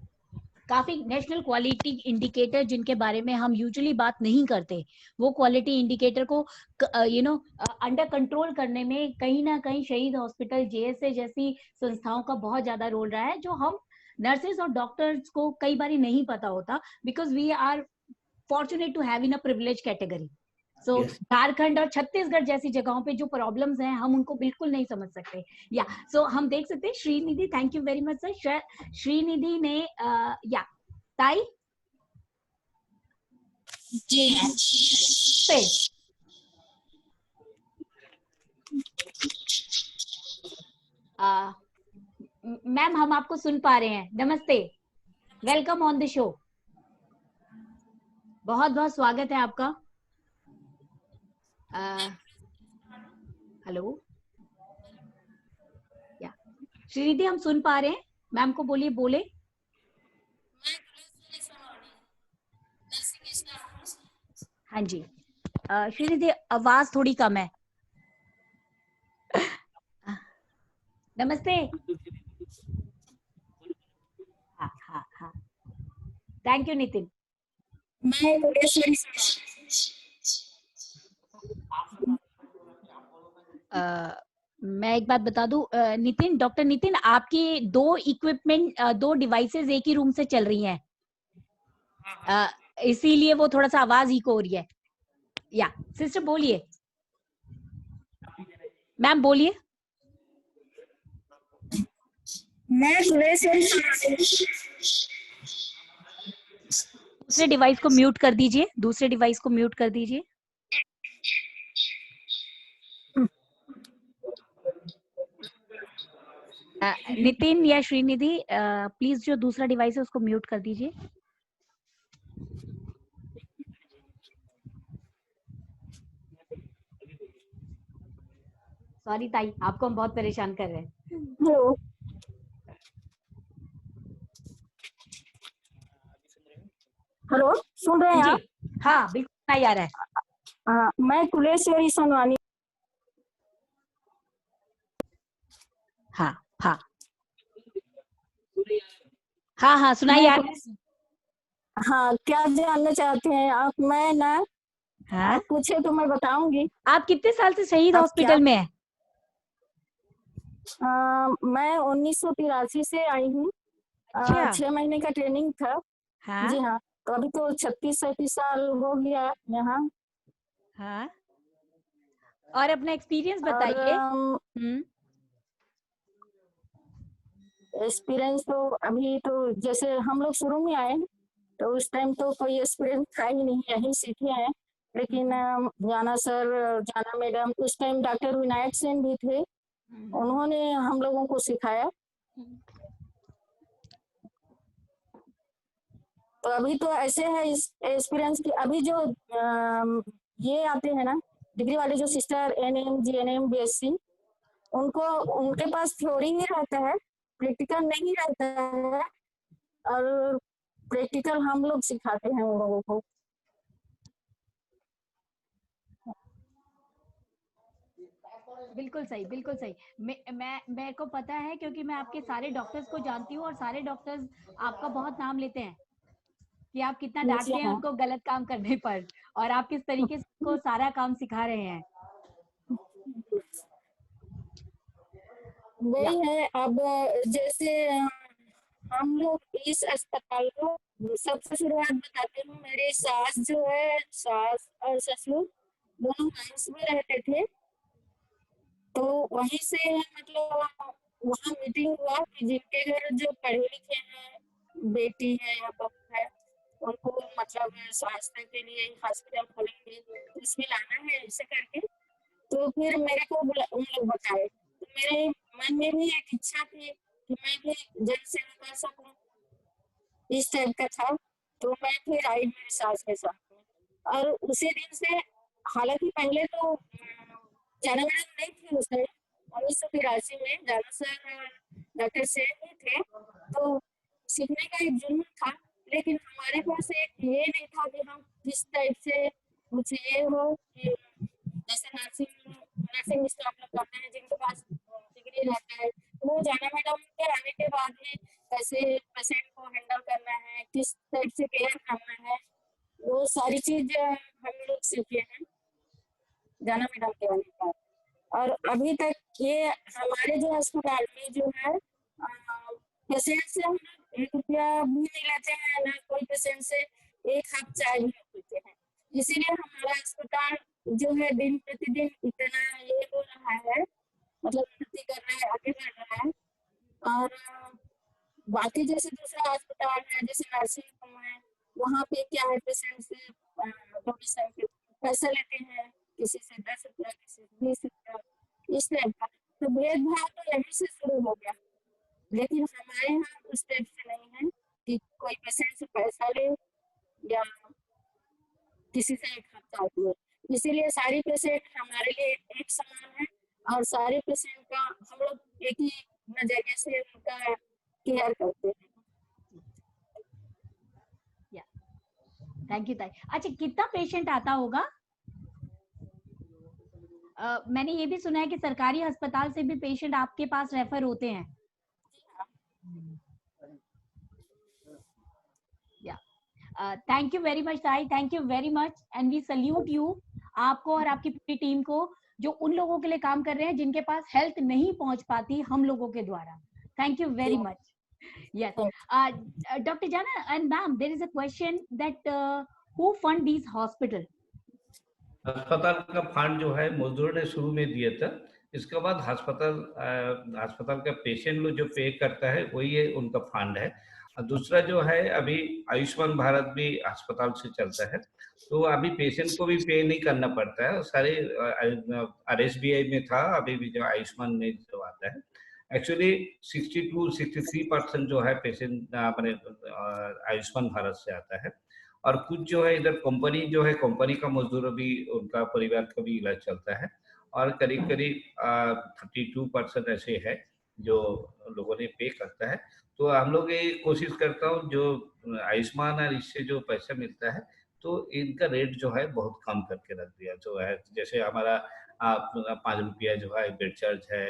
Speaker 1: काफी नेशनल क्वालिटी इंडिकेटर जिनके बारे में हम यूजुअली बात नहीं करते, वो क्वालिटी इंडिकेटर को अंडर कंट्रोल करने में कहीं ना कहीं शहीद हॉस्पिटल, जेएसए जैसी संस्थाओं का बहुत ज्यादा रोल रहा है, जो हम नर्सेज और डॉक्टर्स को कई बार नहीं पता होता, because we are fortunate to have in a privilege category. So Jharkhand और छत्तीसगढ़ जैसी जगहों पे जो प्रॉब्लम्स हैं हम उनको बिल्कुल नहीं समझ सकते। सो हम देख सकते हैं Srinidhi, thank you very much sir. Srinidhi ने ताई
Speaker 4: जी
Speaker 1: मैम हम आपको सुन पा रहे हैं। नमस्ते, वेलकम ऑन द शो। बहुत बहुत स्वागत है आपका। हेलो श्रीनिधि, हम सुन पा रहे हैं, मैम को बोलिए। बोले हाँ जी। श्रीनिधि आवाज थोड़ी कम है। नमस्ते। हाँ थैंक यू नितिन। मैं एक बात बता दूं नितिन, डॉक्टर नितिन, आपकी दो डिवाइसेस एक ही रूम से चल रही हैं, इसीलिए वो थोड़ा सा आवाज इको हो रही है। या सिस्टर बोलिए, मैम बोलिए।
Speaker 4: मैं
Speaker 1: दूसरे डिवाइस को म्यूट कर दीजिए, दूसरे डिवाइस को म्यूट कर दीजिए। नितिन या श्रीनिधि प्लीज जो दूसरा डिवाइस है उसको म्यूट कर दीजिए। सॉरी ताई, आपको हम बहुत परेशान कर रहे हैं।
Speaker 4: हेलो, हेलो, सुन रहे हैं आप?
Speaker 1: हाँ बिल्कुल नहीं आ रहा है।
Speaker 4: हाँ, मैं कुलेश्वरी सोनवानी।
Speaker 1: हाँ हाँ हाँ हाँ सुनाइए आप।
Speaker 4: हाँ, क्या जानना चाहते हैं आप? मैं ना
Speaker 1: हाँ?
Speaker 4: आप पूछे तो मैं बताऊंगी।
Speaker 1: आप कितने साल से शहीद
Speaker 4: आप
Speaker 1: हॉस्पिटल में हैं?
Speaker 4: मैं 1983 से आई हूँ।
Speaker 1: अच्छा।
Speaker 4: 6 महीने का ट्रेनिंग था।
Speaker 1: हाँ
Speaker 4: जी हाँ, तो अभी तो 36-37 साल हो गया यहाँ।
Speaker 1: हाँ, और अपना एक्सपीरियंस
Speaker 4: और
Speaker 1: बताइए।
Speaker 4: एक्सपीरियंस तो अभी तो जैसे हम लोग शुरू में आए तो उस टाइम तो कोई एक्सपीरियंस था ही नहीं, यही सीखे हैं। लेकिन जाना सर, जाना मैडम, उस टाइम डॉक्टर विनायक सेन भी थे, उन्होंने हम लोगों को सिखाया। तो अभी तो ऐसे है इस एक्सपीरियंस की। अभी जो ये आते हैं ना डिग्री वाले जो सिस्टर, एनएम, जीएनएम, बीएससी, उनको उनके पास थ्योरी ही रहता है, प्रैक्टिकल नहीं रहता है। और प्रैक्टिकल हम लोग सिखाते हैं उन लोगों को।
Speaker 1: बिल्कुल सही, बिल्कुल सही। मैं मेरे को पता है क्योंकि मैं आपके सारे डॉक्टर्स को जानती हूँ और सारे डॉक्टर्स आपका बहुत नाम लेते हैं कि आप कितना डांटते हैं उनको गलत काम करने पर, और आप किस तरीके से उनको सारा काम सिखा रहे हैं।
Speaker 4: वही है। अब जैसे हम लोग इस अस्पताल को, सबसे शुरुआत बताते हूँ, मेरी सास जो है, सास और ससुर दोनों माइंस में रहते थे। तो वहीं से मतलब वहाँ मीटिंग हुआ कि जिनके घर जो पढ़े लिखे हैं, बेटी है या बहू है, उनको मतलब स्वास्थ्य के लिए हॉस्पिटल खोलेंगे, उसमें लाना है ऐसे करके। तो फिर मेरे को उन लोग बताए, तो मेरे मन में भी एक इच्छा थी कि मैं भी जन सेवा कर सकूं, इस टाइप का था। तो मैं फिर आई मेरी सास के साथ में, और उसी दिन से, हालांकि पहले तो जाना मैडम नहीं थी उस टाइम, 1983 में जाना सर डॉक्टर सेन ही थे। तो सीखने का एक जुनून था, लेकिन हमारे पास एक ये नहीं था कि हम किस टाइप से कुछ ये हो कि जैसे नर्सिंग स्टाफ लोग करते हैं जिनके पास डिग्री रहता है। वो जाना मैडम के आने के बाद में कैसे पेशेंट को हैंडल करना है, किस टाइप से केयर करना है, वो सारी चीज हम लोग सीखे हैं जाना मैडम के आने के बाद। और अभी तक ये हमारे जो अस्पताल में जो है पेशेंट से हम 1 रुपया भी नहीं लेते हैं, ना कोई पेशेंट से 1 कप चाय भी नहीं पीते हैं। इसीलिए हमारा अस्पताल जो है दिन प्रतिदिन इतना ये हो रहा है, मतलब उन्नति कर रहा है, आगे बढ़ रहा है। और बाकी जैसे दूसरा अस्पताल है, जैसे नर्सिंग होम है, वहाँ पे क्या है, पेशेंट से डोनेशन के पैसा लेते हैं, किसी से 10 रुपया, किसी से 20 रुपया, इस टाइप का। तो भेदभाव तो यहीं से शुरू हो गया, लेकिन हमारे यहाँ उस टाइप से नहीं है कि कोई पेशेंट से पैसा ले या किसी से एक हफ्ता हुए। इसीलिए सारी पेशेंट हमारे लिए एक समान है, और सारे पेशेंट का हम लोग एक ही नजरिए से उनका केयर करते हैं।
Speaker 1: थैंक यू ताई। अच्छा, कितना पेशेंट आता होगा? मैंने ये भी सुना है कि सरकारी अस्पताल से भी पेशेंट आपके पास रेफर होते हैं। थैंक यू वेरी मच ताई, thank you very much, and we salute you, आपको और आपकी पूरी टीम को, जो उन लोगों के लिए काम कर रहे हैं जिनके पास हेल्थ नहीं पहुंच पाती हम लोगों के द्वारा। Thank you very much. Yes, Dr. Jana and ma'am, there is a question that who fund these hospital?
Speaker 2: अस्पताल का फंड जो है मजदूर ने शुरू में दिया था। इसके बाद अस्पताल का पेशेंट लोग जो पे करता है वही है उनका फंड है। और दूसरा जो है अभी आयुष्मान भारत भी अस्पताल से चलता है, तो अभी पेशेंट को भी पे नहीं करना पड़ता है। सारे आरएसबीआई में था, अभी भी जो आयुष्मान में जो आता है एक्चुअली 62-63% जो है पेशेंट मैंने आयुष्मान भारत से आता है। और कुछ जो है इधर कंपनी जो है, कंपनी का मजदूर भी उनका परिवार का भी इलाज चलता है। और करीब करीब 32% ऐसे है जो लोगों ने पे करता है। तो हम लोग ये कोशिश करता हूँ जो आयुष्मान और इससे जो पैसा मिलता है, तो इनका रेट जो है बहुत कम करके रख दिया जो है। जैसे हमारा 5 रुपया जो है बेड चार्ज है,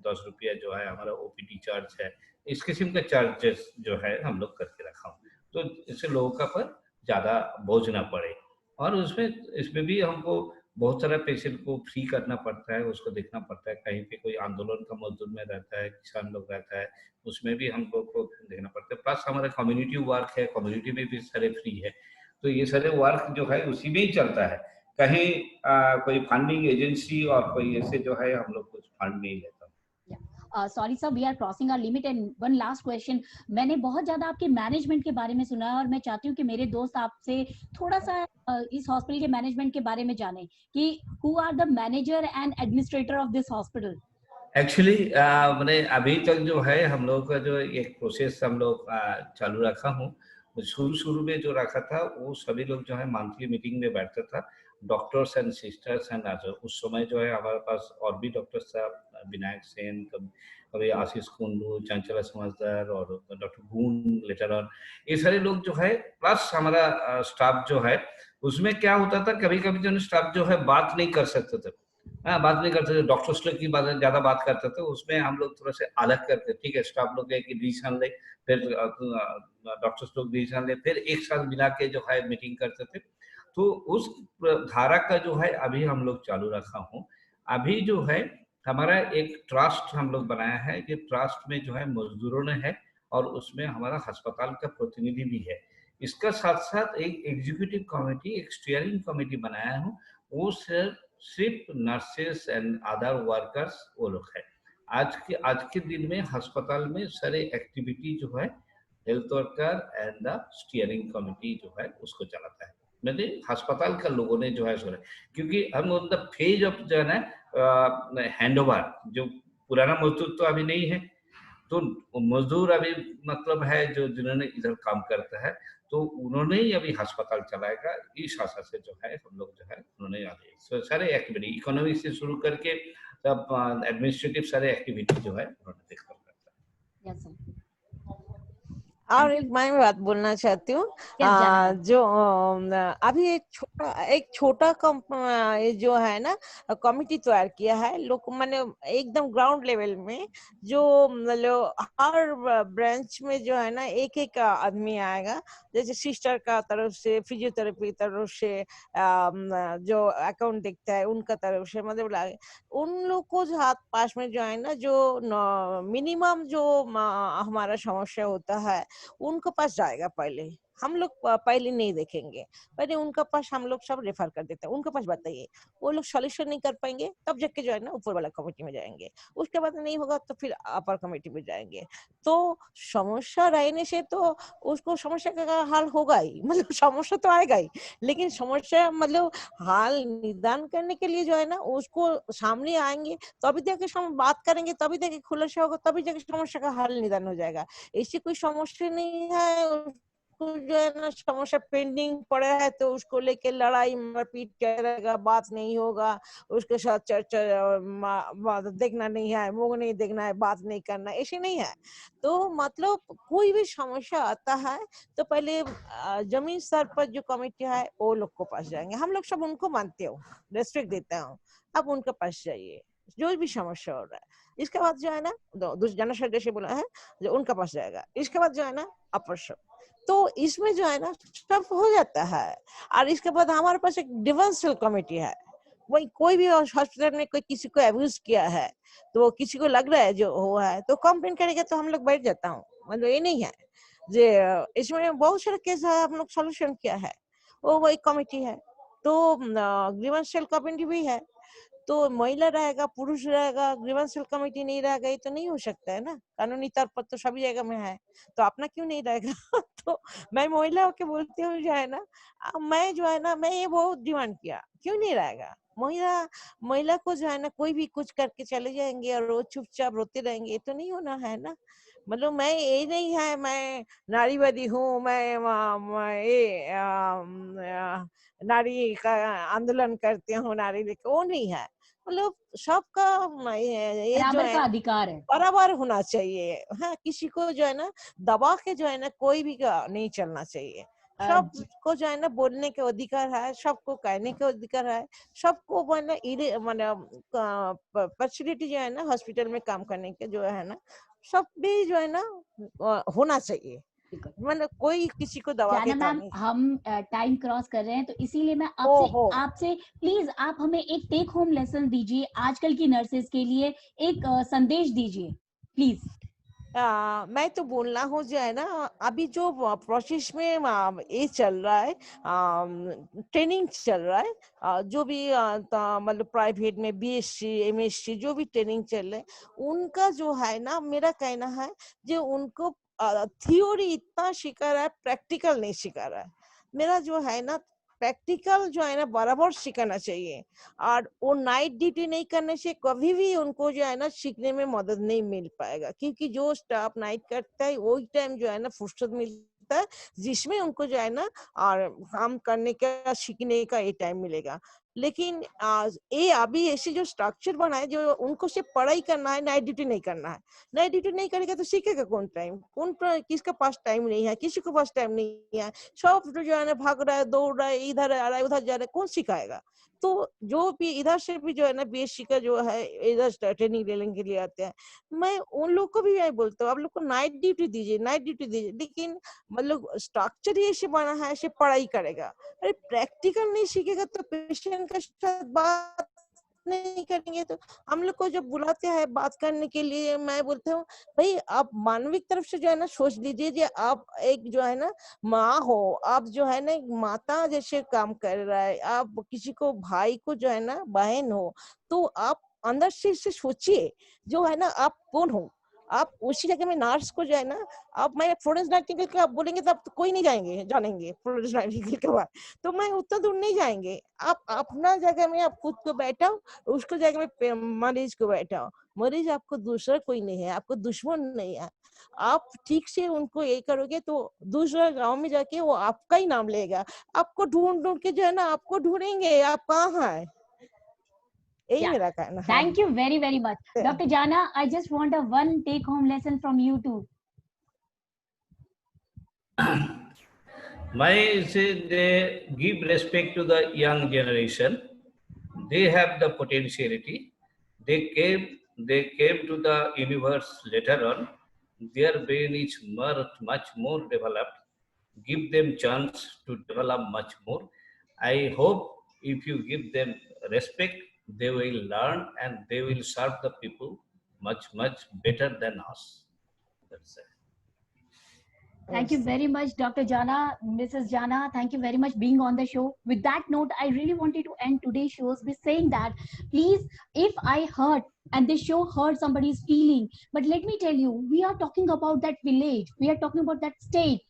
Speaker 2: 10 रुपया जो है हमारा ओपीडी चार्ज है। इस किस्म का चार्जेस जो है हम लोग करके रखा हूँ, तो इससे लोगों का पर ज़्यादा बोझ ना पड़े। और इसमें भी हमको बहुत सारा पेशेंट को फ्री करना पड़ता है, उसको देखना पड़ता है। कहीं पे कोई आंदोलन का मजदूर में रहता है, किसान लोग रहता है, उसमें भी हमको को देखना पड़ता है। प्लस हमारा कम्युनिटी वर्क है, कम्युनिटी में भी सारे फ्री है। तो ये सारे वर्क जो है उसी में ही चलता है। कहीं कोई फंडिंग एजेंसी और कोई ऐसे जो है हम लोग कुछ फंड नहीं लेता।
Speaker 1: Sorry sir, we are crossing our limit and one last question. मैंने बहुत ज्यादा आपके मैनेजमेंट के बारे में सुना है और मैं चाहती हूँ कि मेरे दोस्त आपसे थोड़ा सा इस हॉस्पिटल के मैनेजमेंट के बारे में जाने कि who are the manager and administrator of this hospital.
Speaker 2: Actually मैंने अभी तक जो है हम लोग का जो एक प्रोसेस हम लोग चालू रखा हूँ। शुरू में जो रखा था वो सभी लोग जो है मंथली मीटिंग में बैठता था, डॉक्टर्स एंड सिस्टर्स एंड उस समय जो है हमारे पास और भी डॉक्टर्स था, विनायक सेन, कभी आशीष कुंडू, चंचला समझदार और डॉक्टर गुण लेटर ऑन, ये सारे लोग जो है प्लस हमारा स्टाफ जो है। उसमें क्या होता था, कभी कभी जो स्टाफ जो है बात नहीं कर सकते थे। हाँ, बात नहीं करते थे, डॉक्टर्स लोग की बात ज़्यादा बात करते थे, उसमें हम लोग थोड़ा से अलग करते, ठीक है स्टाफ लोग एक डिसीजन ले, फिर डॉक्टर्स लोग डिसीजन ले, फिर एक साथ मिला के जो है मीटिंग करते थे। तो उस धारा का जो है अभी हम लोग चालू रखा हूँ। अभी जो है हमारा एक ट्रस्ट हम लोग बनाया है, ये ट्रस्ट में जो है मजदूरों ने है और उसमें हमारा अस्पताल का प्रतिनिधि भी है। इसका साथ साथ एक एग्जीक्यूटिव कमेटी, एक स्टीयरिंग कमेटी बनाया हूँ, वो सिर्फ नर्सेस एंड अदर वर्कर्स वो लोग है। आज के दिन में अस्पताल में सारे एक्टिविटी जो है health worker and the steering committee जो है उसको चलाता है। मैंने अस्पताल का लोगों ने जो है सुना, क्योंकि हम ऑन द फेज ऑफ जो है ना हैंड ओवर, जो पुराना मजदूर तो अभी नहीं है, तो मजदूर अभी मतलब है जो जिन्होंने इधर काम करता है, तो उन्होंने ही अभी अस्पताल चलाएगा। इस आशा से जो है हम लोग जो है उन्होंने सारे एक्टिविटी इकोनॉमिक से शुरू करके सब एडमिनिस्ट्रेटिव सारे एक्टिविटी जो है उन्होंने देखकर करता है।
Speaker 1: Yes sir.
Speaker 3: और एक मैं बात बोलना चाहती हूँ, जो अभी एक छोटा जो है ना कमिटी तैयार किया है लोग, मैंने एकदम ग्राउंड लेवल में जो मतलब हर ब्रांच में जो है ना एक एक आदमी आएगा, जैसे सिस्टर का तरफ से, फिजियोथेरेपी तरफ से, जो अकाउंट देखता है उनका तरफ से, मतलब उन लोग को हाथ पास में जो है ना जो मिनिमम जो हमारा समस्या होता है उनके पास जाएगा। पहले हम लोग पहले नहीं देखेंगे, पहले उनका पास हम लोग सब रेफर कर देते हैं, उनके पास बताइए, वो लोग सॉल्यूशन नहीं कर पाएंगे तब जाके जो है ना ऊपर वाला कमेटी में जाएंगे, उसके बाद नहीं होगा तो फिर अपर कमेटी में जाएंगे। तो समस्या रहने से तो उसको समस्या का हल होगा ही, मतलब समस्या तो आएगा ही, लेकिन समस्या मतलब हाल निदान करने के लिए जो है ना उसको सामने आएंगे, तभी जाके हम बात करेंगे, तभी जाके खुलासा होगा, तभी जाके समस्या का हल निदान हो जाएगा। ऐसी कोई समस्या नहीं है, उसको जो है ना समस्या पेंडिंग पड़ा है तो उसको लेके लड़ाई मारपीट करेगा, बात नहीं होगा, उसके साथ चर्चा देखना नहीं है, मुंह नहीं देखना है, बात नहीं करना, ऐसे नहीं है। तो मतलब कोई भी समस्या आता है तो पहले जमीन स्तर पर जो कमेटी है वो लोग को पास जाएंगे, हम लोग सब उनको मानते हो, रेस्पेक्ट देता हूँ, अब उनके पास जाइए जो भी समस्या हो रहा है। इसके बाद जो है ना जनशा जैसे बोला है जो उनका पास जाएगा, इसके बाद जो है ना अपर सब, तो इसमें जो है ना सब हो जाता है। और इसके बाद हमारे पास एक डिफेंसियल कमेटी है, वही कोई भी हॉस्पिटल में कोई किसी को अब्यूज किया है तो किसी को लग रहा है जो हुआ है तो कंप्लेन करेगा तो हम लोग बैठ जाता हूँ, मतलब ये नहीं है जे इसमें बहुत सारे केस है हम लोग सोल्यूशन किया है, वो वही कमेटी है। तो ग्रीवेंशियल कमेटी भी है, तो महिला रहेगा पुरुष रहेगा, ग्रीवेंशियल कमेटी नहीं रहेगा, ये तो नहीं हो सकता है ना। कानूनी तौर पर तो सभी जगह में है, तो अपना क्यों नहीं रहेगा। तो मैं महिला होके बोलती हूँ जो है ना, मैं जो है ना, मैं ये बहुत डिमांड किया, क्यों नहीं रहेगा। महिला को जो है ना कोई भी कुछ करके चले जाएंगे और वो चुपचाप रोते रहेंगे, ये तो नहीं होना है ना। मतलब मैं ये नहीं है मैं नारीवादी हूँ, ये नारी का आंदोलन करती हूँ, नारी लेके, वो नहीं है। मतलब सबका ये जो
Speaker 1: बराबर
Speaker 3: है
Speaker 1: का अधिकार है।
Speaker 3: बराबर होना चाहिए। हाँ, किसी को जो है ना दबा के जो है ना कोई भी का नहीं चलना चाहिए। सबको जो है ना बोलने के अधिकार है, सबको कहने के अधिकार है, सबको फैसिलिटी जो है ना हॉस्पिटल में काम करने के जो है ना, सब भी जो है ना होना चाहिए। मतलब कोई किसी को दबा के
Speaker 1: जाना
Speaker 3: काम
Speaker 1: मैम,
Speaker 3: नहीं।
Speaker 1: हम टाइम क्रॉस कर रहे हैं, तो इसीलिए मैं
Speaker 3: ओहो।
Speaker 1: आपसे प्लीज आप हमें एक टेक होम लेसन दीजिए आजकल की नर्सेज के लिए, एक संदेश दीजिए प्लीज।
Speaker 3: मैं तो बोलना हूँ जो है ना, अभी जो प्रोसेस में ये चल रहा है, ट्रेनिंग चल रहा है, जो भी मतलब प्राइवेट में बीएससी एमएससी जो भी ट्रेनिंग चल रहा है, उनका जो है ना, मेरा कहना है जो उनको थ्योरी इतना सिखा रहा है, प्रैक्टिकल नहीं सिखा रहा है। मेरा जो है ना प्रैक्टिकल जो है ना बराबर सिखाना चाहिए, और वो नाइट ड्यूटी नहीं करने से कभी भी उनको जो है ना सीखने में मदद नहीं मिल पाएगा, क्योंकि जो स्टाफ नाइट करता है वही टाइम जो है ना फुर्सत मिलता है, जिसमें उनको जो है ना और काम करने का सीखने का ये टाइम मिलेगा। लेकिन ये अभी ऐसे जो स्ट्रक्चर बना है, जो उनको सिर्फ पढ़ाई करना है, नाइट ड्यूटी नहीं करना है। नाइट ड्यूटी नहीं करेगा तो सीखेगा कौन टाइम, किसके पास टाइम नहीं है, किसी के पास टाइम नहीं है। सब जो है ना भाग रहा है, दौड़ रहा है, इधर आ रहा है, उधर जा रहा है, कौन सिखाएगा। तो जो भी इधर से भी जो है ना बीएससी का जो है इधर ट्रेनिंग लेने के लिए आते हैं, मैं उन लोग को भी यही बोलता हूँ, आप लोग को नाइट ड्यूटी दीजिए, नाइट ड्यूटी दीजिए, लेकिन मतलब स्ट्रक्चर ही ऐसे बना है, ऐसे पढ़ाई करेगा। अरे प्रैक्टिकल नहीं सीखेगा तो पेशेंट के साथ बात नहीं करेंगे। तो हम लोग को जब बुलाते हैं बात करने के लिए, मैं बोलता हूँ भाई आप मानविक तरफ से जो है ना सोच लीजिए, जो आप एक जो है ना माँ हो, आप जो है ना एक माता जैसे काम कर रहा है, आप किसी को भाई को जो है ना बहन हो, तो आप अंदर से सोचिए जो है ना आप कौन हो। आप उसी जगह में नर्स को जो है ना, आप मैं फ्लोरेंस नाइटिंगेल के आप बोलेंगे तो आप तो कोई नहीं जानेंगे फ्लोरेंस नाइटिंगेल के बाद, तो मैं उतना दूर नहीं जाएंगे। आप अपना जगह में आप खुद को बैठाओ, उसको जगह में मरीज को बैठाओ। मरीज आपको दूसरा कोई नहीं है, आपको दुश्मन नहीं है। आप ठीक से उनको ये करोगे तो दूसरा गांव में जाके वो आपका ही नाम लेगा, आपको ढूंढ ढूंढ के जो है ना आपको ढूंढेंगे, आप कहाँ है। यही मेरा कहना है।
Speaker 1: Thank you very, very much. Dr. Jana, I just want a one take home lesson from you too.
Speaker 2: My say they give respect to the young generation. They have the potentiality. They came to the universe later on. Their brain is much more developed. Give them chance to develop much more. I hope if you give them respect, they will learn and they will serve the people much better than us. That's it.
Speaker 1: Thank you very much, Dr. Jana, Mrs. Jana. Thank you very much being on the show. With that note, I really wanted to end today's shows by saying that, please, if I hurt and this show hurt somebody's feeling, but let me tell you, we are talking about that village, we are talking about that state,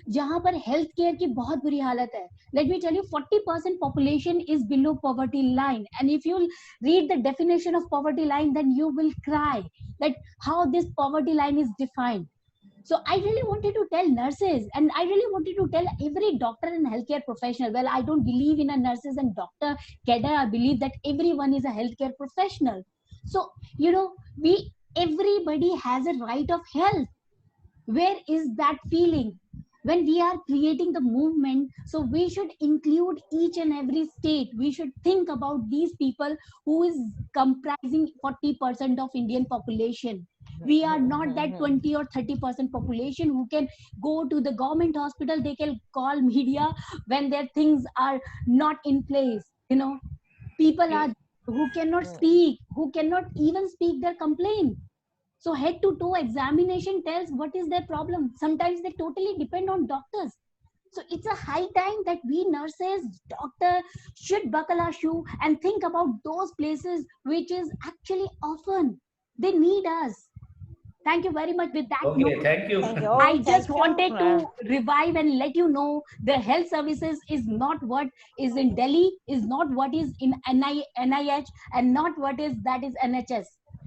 Speaker 1: जहां पर हेल्थ केयर की बहुत बुरी हालत है. Let me tell you, 40% population is below poverty line, and if you read the definition of poverty line, then you will cry that how this poverty line is defined. So I really wanted to tell nurses, and I really wanted to tell every doctor and healthcare professional. Well, I don't believe in a nurses and doctor cadre. I believe that everyone is a healthcare professional. So, everybody has a right of health. Where is that feeling? When we are creating the movement, so we should include each and every state. We should think about these people who is comprising 40% of Indian population. We are not that 20 or 30% population who can go to the government hospital. They can call media when their things are not in place. People are who cannot speak, who cannot even speak their complaint. So head to toe examination tells what is their problem. Sometimes they totally depend on doctors. So it's a high time that we nurses, doctor should buckle our shoe and think about those places which is actually often they need us. Thank you very much. With that
Speaker 2: Okay,
Speaker 1: note,
Speaker 2: thank you.
Speaker 3: Thank you.
Speaker 1: I
Speaker 3: Oh,
Speaker 1: just
Speaker 3: thank you.
Speaker 1: wanted to revive and let you know the health services is not what is in Delhi, is not what is in NIH, and not what is that is NHS.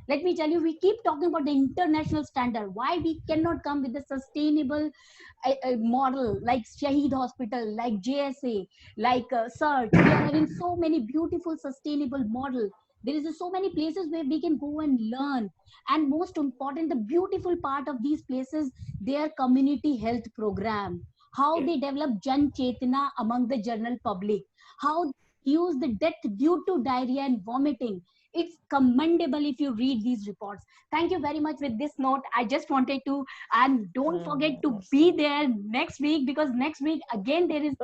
Speaker 1: Let me tell you, we keep talking about the international standard. Why we cannot come with a sustainable model like Shaheed Hospital, like JSA, like Search. We are having so many beautiful sustainable model. There is so many places where we can go and learn, and most important, the beautiful part of these places, their community health program, how they develop Jan Chetna among the general public, how they use the death due to diarrhea and vomiting. It's commendable if you read these reports. Thank you very much. With this note, I just wanted to, and don't forget to be there next week, because next week again there is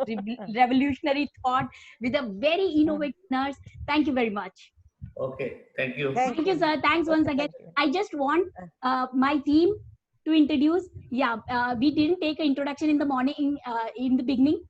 Speaker 1: revolutionary thought with a very innovative nurse. Thank you very much.
Speaker 2: Okay, thank you.
Speaker 1: Thank you, sir. Thanks once
Speaker 3: Okay,
Speaker 1: again.
Speaker 3: thank you.
Speaker 1: I just want my team to introduce. Yeah, we didn't take an introduction in the morning, in the beginning.